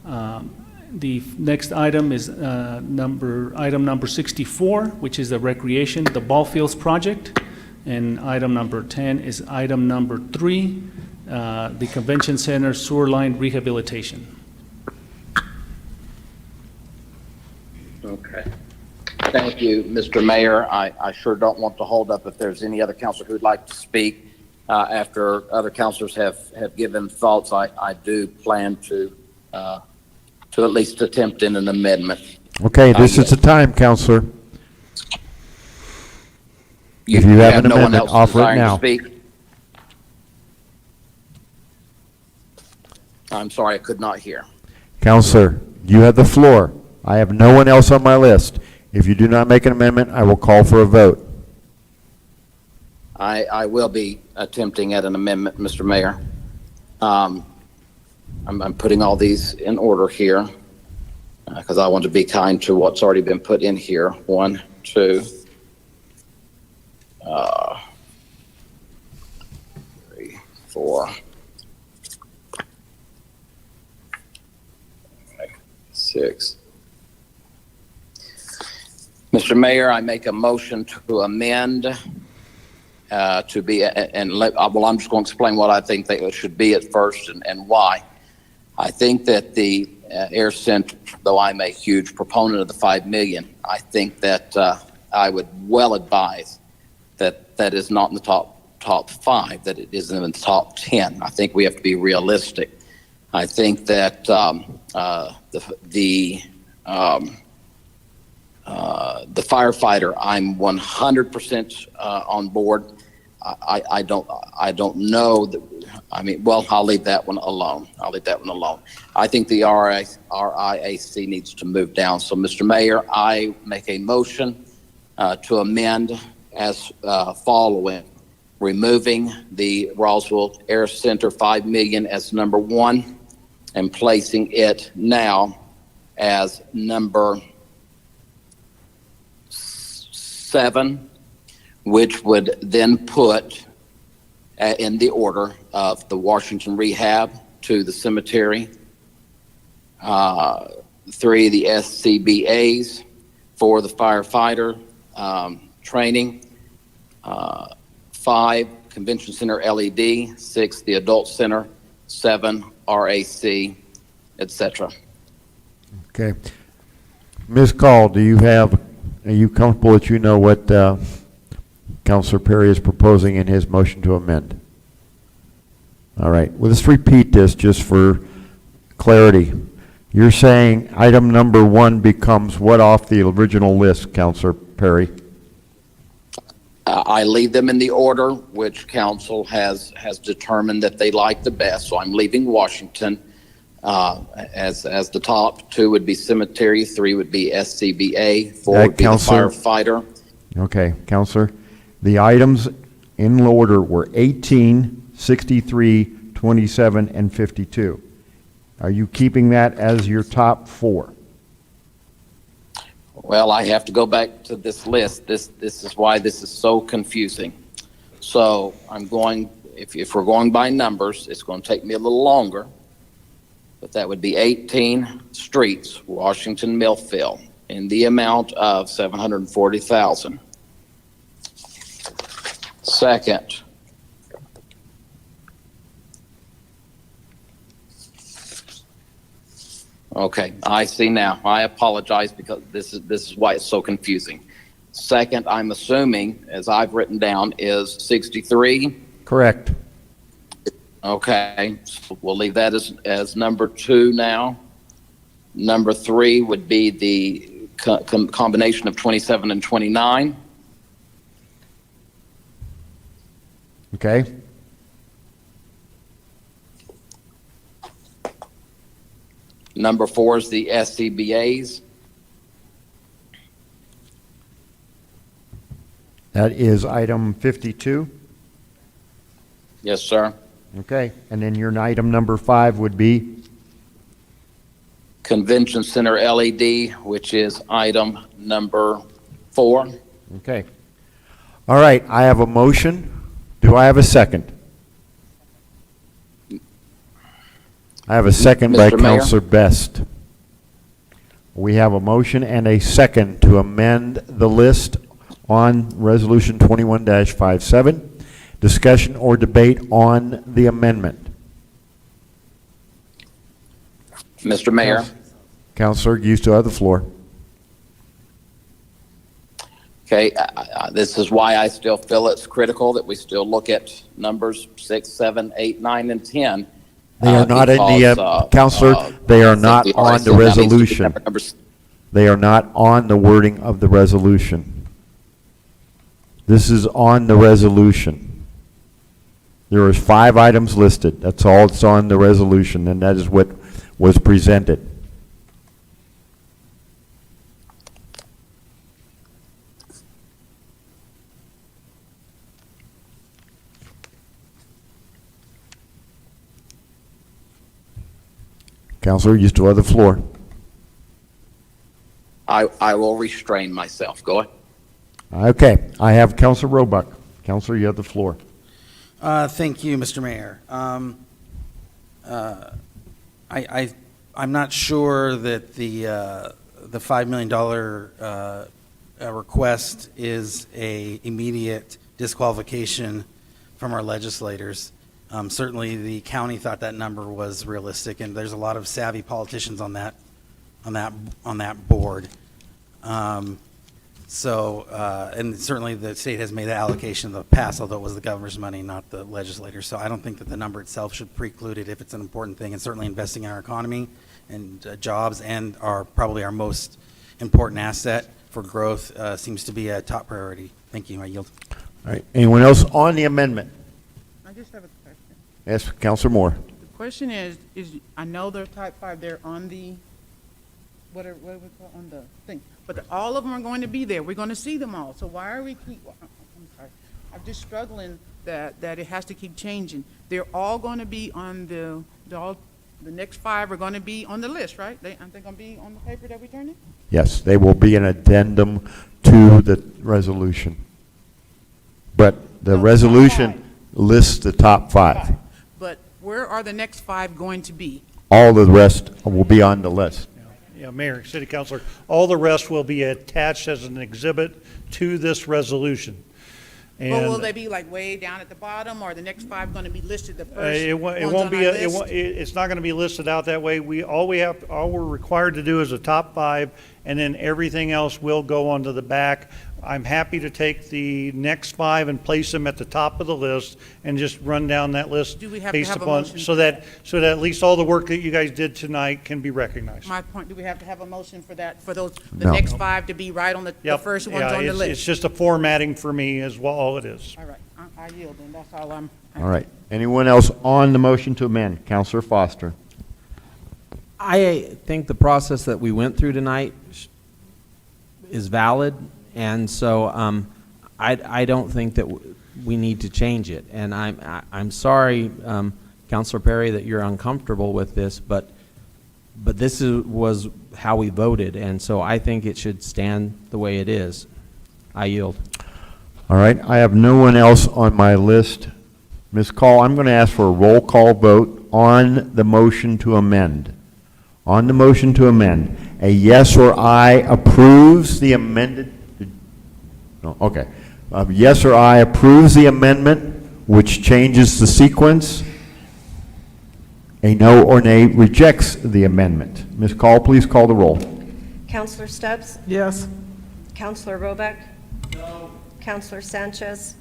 Speaker 11: The next item is item number 64, which is the recreation, the ball fields project. And item number 10 is item number 3, the convention center sewer line rehabilitation.
Speaker 7: Okay. Thank you, Mr. Mayor. I sure don't want to hold up if there's any other counselor who'd like to speak. After other counselors have given thoughts, I do plan to at least attempt in an amendment.
Speaker 1: Okay, this is the time, Counselor. If you have an
Speaker 7: no one
Speaker 1: amendment,
Speaker 7: else
Speaker 1: offer it
Speaker 7: desiring to
Speaker 1: now.
Speaker 7: speak? I'm sorry, I could not hear.
Speaker 1: Counselor, you have the floor. I have no one else on my list. If you do not make an amendment, I will call for a vote.
Speaker 7: I will be attempting at an amendment, Mr. Mayor. I'm putting all these in order here because I want to be kind to what's already been put in here. 1, 2, 3, 4, 6. Mr. Mayor, I make a motion to amend to be, well, I'm just going to explain what I think they should be at first and why. I think that the Air Center, though I'm a huge proponent of the $5 million, I think that I would well advise that that is not in the top 5, that it is in the top 10. I think we have to be realistic. I think that the firefighter, I'm 100% on board. I don't know that. I mean, well, I'll leave that one alone. I think the RIAC needs to move down. So, Mr. Mayor, I make a motion to amend as following: removing the Roswell Air Center $5 million as number 1, and placing it now as number 7, which would then put in the order of the Washington Rehab, 2, the cemetery, 3, the SCBAs, 4, the firefighter training, 5, Convention Center LED, 6, the Adult Center, 7, RAC, etc.
Speaker 1: Okay. Ms. Call, are you comfortable that you know what Counselor Perry is proposing in his motion to amend? All right. Well, let's repeat this just for clarity. You're saying item number 1 becomes what off the original list, Counselor Perry?
Speaker 7: I leave them in the order which council has determined that they like the best. So I'm leaving Washington as the top. 2 would be cemetery, 3 would be SCBA, 4 would be the firefighter.
Speaker 1: Okay, Counselor. The items in order were 18, 63, 27, and 52. Are you keeping that as your top 4?
Speaker 7: Well, I have to go back to this list. This is why this is so confusing. So I'm going, if we're going by numbers, it's going to take me a little longer, but that would be 18 streets, Washington, Millville, in the amount of $740,000. Second, okay, I see now. I apologize because this is why it's so confusing. Second, I'm assuming, as I've written down, is 63.
Speaker 1: Correct.
Speaker 7: Okay, so we'll leave that as number 2 now. Number 3 would be the combination of 27 and 29.
Speaker 1: Okay.
Speaker 7: Number 4 is the SCBAs.
Speaker 1: That is item 52.
Speaker 7: Yes, sir.
Speaker 1: Okay. And then your item number 5 would be?
Speaker 7: Convention Center LED, which is item number 4.
Speaker 1: Okay. All right, I have a motion. Do I have a second? I have a second by
Speaker 7: Mr. Mayor?
Speaker 1: Counselor Best. We have a motion and a second to amend the list on Resolution 21-57. Discussion or debate on the amendment.
Speaker 7: Mr. Mayor?
Speaker 1: Counselor, you still have the floor.
Speaker 7: Okay, this is why I still feel it's critical that we still look at numbers 6, 7, 8, 9, and 10.
Speaker 1: They are not in the, Counselor, they are not on the resolution. They are not on the wording of the resolution. This is on the resolution. There is 5 items listed. That's all that's on the resolution, and that is what was presented. Counselor, you still have the floor.
Speaker 7: I will restrain myself. Go ahead.
Speaker 1: Okay, I have Counselor Roebuck. Counselor, you have the floor.
Speaker 8: Thank you, Mr. Mayor. I'm not sure that the $5 million request is a immediate disqualification from our legislators. Certainly, the county thought that number was realistic, and there's a lot of savvy politicians on that board. And certainly the state has made that allocation in the past, although it was the governor's money, not the legislators. So I don't think that the number itself should preclude it if it's an important thing, and certainly investing in our economy and jobs and probably our most important asset for growth seems to be a top priority. Thank you. I yield.
Speaker 1: All right, anyone else on the amendment?
Speaker 5: I just have a question.
Speaker 1: Yes, Counselor Moore.
Speaker 5: The question is I know they're type 5, they're on the, what do we call, on the thing, but all of them are going to be there. We're going to see them all. So why are we I'm sorry. I'm just struggling that it has to keep changing. They're all going to be on the next 5 are going to be on the list, right? Aren't they going to be on the paper that we turn in?
Speaker 1: Yes, they will be an addendum to the resolution. But the resolution lists the top 5.
Speaker 5: But where are the next 5 going to be?
Speaker 1: All the rest will be on the list.
Speaker 6: Yeah, Mayor, City Councilor, all the rest will be attached as an exhibit to this resolution.
Speaker 5: Or will
Speaker 6: And
Speaker 5: they be like way down at the bottom, or the next 5 going to be listed the first
Speaker 6: it
Speaker 5: ones
Speaker 6: won't
Speaker 5: on
Speaker 6: be,
Speaker 5: our list?
Speaker 6: it's not going to be listed out that way. All we're required to do is the top 5, and then everything else will go onto the back. I'm happy to take the next 5 and place them at the top of the list and just run down that list
Speaker 5: Do we have to
Speaker 6: based
Speaker 5: have a
Speaker 6: upon,
Speaker 5: motion
Speaker 6: so
Speaker 5: for
Speaker 6: that at least all the work that you guys did tonight can be recognized.
Speaker 5: My point, do we have to have a motion for that, for the
Speaker 1: No.
Speaker 5: next 5 to be right on the
Speaker 6: Yep.
Speaker 5: first ones
Speaker 6: Yeah,
Speaker 5: on the
Speaker 6: It's
Speaker 5: list?
Speaker 6: just a formatting for me is all it is.
Speaker 5: All right, I yield, and that's all I'm.
Speaker 1: All right. Anyone else on the motion to amend? Counselor Foster.
Speaker 9: I think the process that we went through tonight is valid, and so I don't think that we need to change it. And I'm sorry, Counselor Perry, that you're uncomfortable with this, but this was how we voted, and so I think it should stand the way it is. I yield.
Speaker 1: All right, I have no one else on my list. Ms. Call, I'm going to ask for a roll call vote on the motion to amend. On the motion to amend, a yes or aye approves the amended, no, okay. Yes or aye approves the amendment, which changes the sequence. A no or nay rejects the amendment. Ms. Call, please call the roll.
Speaker 2: Counselor Stubbs?
Speaker 5: Yes.
Speaker 2: Counselor Roebuck? No. Counselor Sanchez?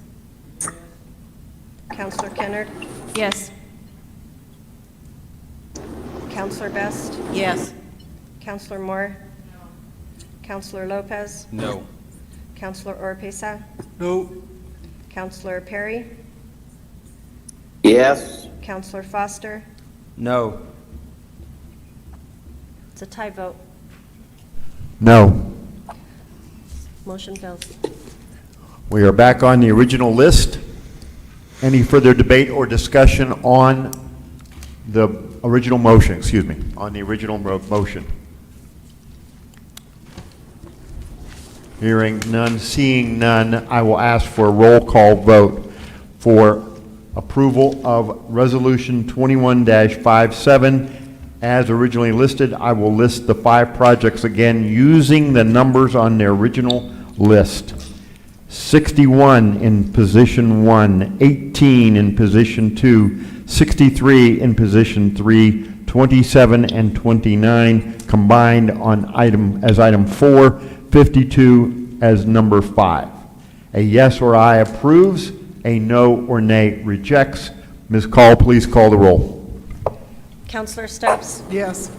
Speaker 2: Counselor Kennard?
Speaker 14: Yes.
Speaker 2: Counselor Best?
Speaker 4: Yes.
Speaker 2: Counselor Moore? Counselor Lopez?
Speaker 12: No.
Speaker 2: Counselor Oropesa?
Speaker 3: No.
Speaker 2: Counselor Perry?
Speaker 7: Yes.
Speaker 2: Counselor Foster?
Speaker 13: No.
Speaker 2: It's a tie vote.
Speaker 1: No.
Speaker 2: Motion fails.
Speaker 1: We are back on the original list. Any further debate or discussion on the original motion, on the original motion? Hearing none, seeing none, I will ask for a roll call vote for approval of Resolution 21-57 as originally listed. I will list the 5 projects again using the numbers on their original list. 61 in position 1, 18 in position 2, 63 in position 3, 27 and 29 combined on item 4, 52 as number 5. A yes or aye approves, a no or nay rejects. Ms. Call, please call the roll.
Speaker 2: Counselor Stubbs?
Speaker 3: Yes.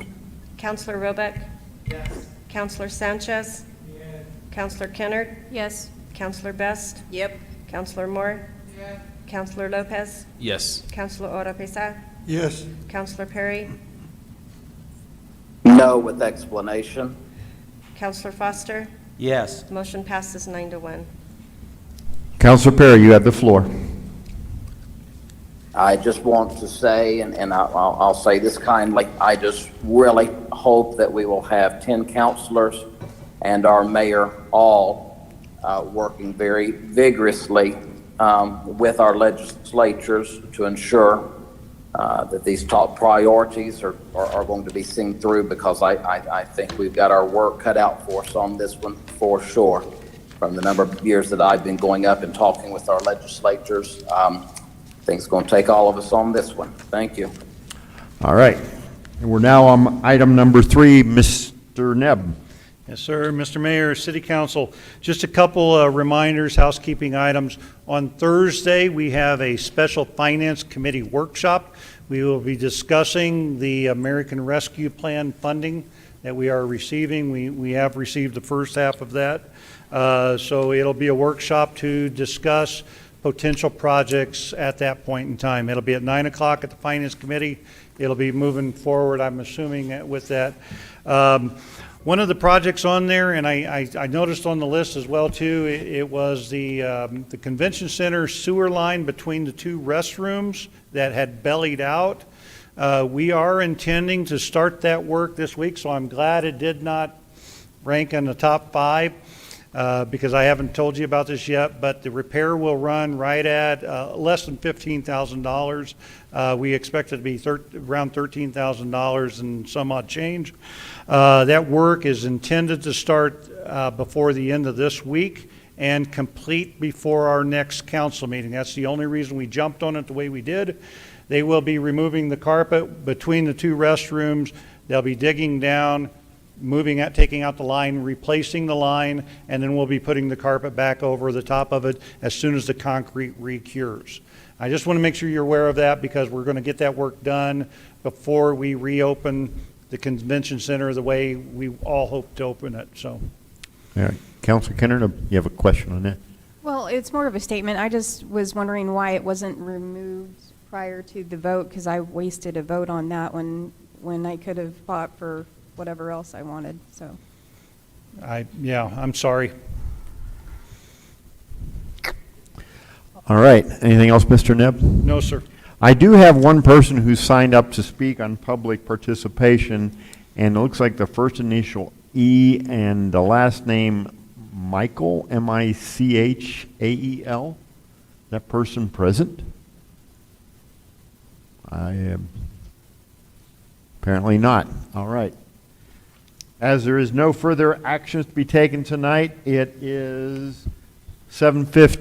Speaker 2: Counselor Roebuck?
Speaker 3: Yes.
Speaker 2: Counselor Sanchez?
Speaker 3: Yes.
Speaker 2: Counselor Kennard?
Speaker 14: Yes.
Speaker 2: Counselor Best?
Speaker 4: Yep.
Speaker 2: Counselor Moore?
Speaker 3: Yes.
Speaker 2: Counselor Lopez?
Speaker 12: Yes.
Speaker 2: Counselor Oropesa?
Speaker 10: Yes.
Speaker 2: Counselor Perry?
Speaker 7: No with explanation.
Speaker 2: Counselor Foster?
Speaker 9: Yes.
Speaker 2: Motion passes 9-1.
Speaker 1: Councilor Perry, you have the floor.
Speaker 7: I just want to say, and I'll say this kindly, I just really hope that we will have 10 counselors and our mayor all working very vigorously with our legislatures to ensure that these top priorities are going to be seen through, because I think we've got our work cut out for us on this one for sure. From the number of years that I've been going up and talking with our legislatures, I think it's going to take all of us on this one. Thank you.
Speaker 1: All right. And we're now on item number 3, Mr. Nebb.
Speaker 6: Yes, sir. Mr. Mayor, City Council, just a couple reminders, housekeeping items. On Thursday, we have a special Finance Committee workshop. We will be discussing the American Rescue Plan funding that we are receiving. We have received the first half of that. So it'll be a workshop to discuss potential projects at that point in time. It'll be at 9 o'clock at the Finance Committee. It'll be moving forward, I'm assuming, with that. One of the projects on there, and I noticed on the list as well too, it was the convention center sewer line between the 2 restrooms that had bellied out. We are intending to start that work this week, so I'm glad it did not rank in the top 5. Because I haven't told you about this yet, but the repair will run right at less than $15,000. We expect it to be around $13,000 and some odd change. That work is intended to start before the end of this week and complete before our next council meeting. That's the only reason we jumped on it the way we did. They will be removing the carpet between the 2 restrooms. They'll be digging down, taking out the line, replacing the line, and then we'll be putting the carpet back over the top of it as soon as the concrete re-cures. I just want to make sure you're aware of that, because we're going to get that work done before we reopen the convention center the way we all hope to open it. So,
Speaker 1: All right. Councilor Kennard, you have a question on that?
Speaker 14: Well, it's more of a statement. I just was wondering why it wasn't removed prior to the vote, because I wasted a vote on that one when I could have fought for whatever else I wanted, so.
Speaker 6: I'm sorry.
Speaker 1: All right. Anything else, Mr. Nebb?
Speaker 6: No, sir.
Speaker 1: I do have one person who signed up to speak on public participation, and it looks like the first initial E and the last name Michael, Michael. That person present? I am apparently not. All right. As there is no further actions to be taken tonight, it is 7:15.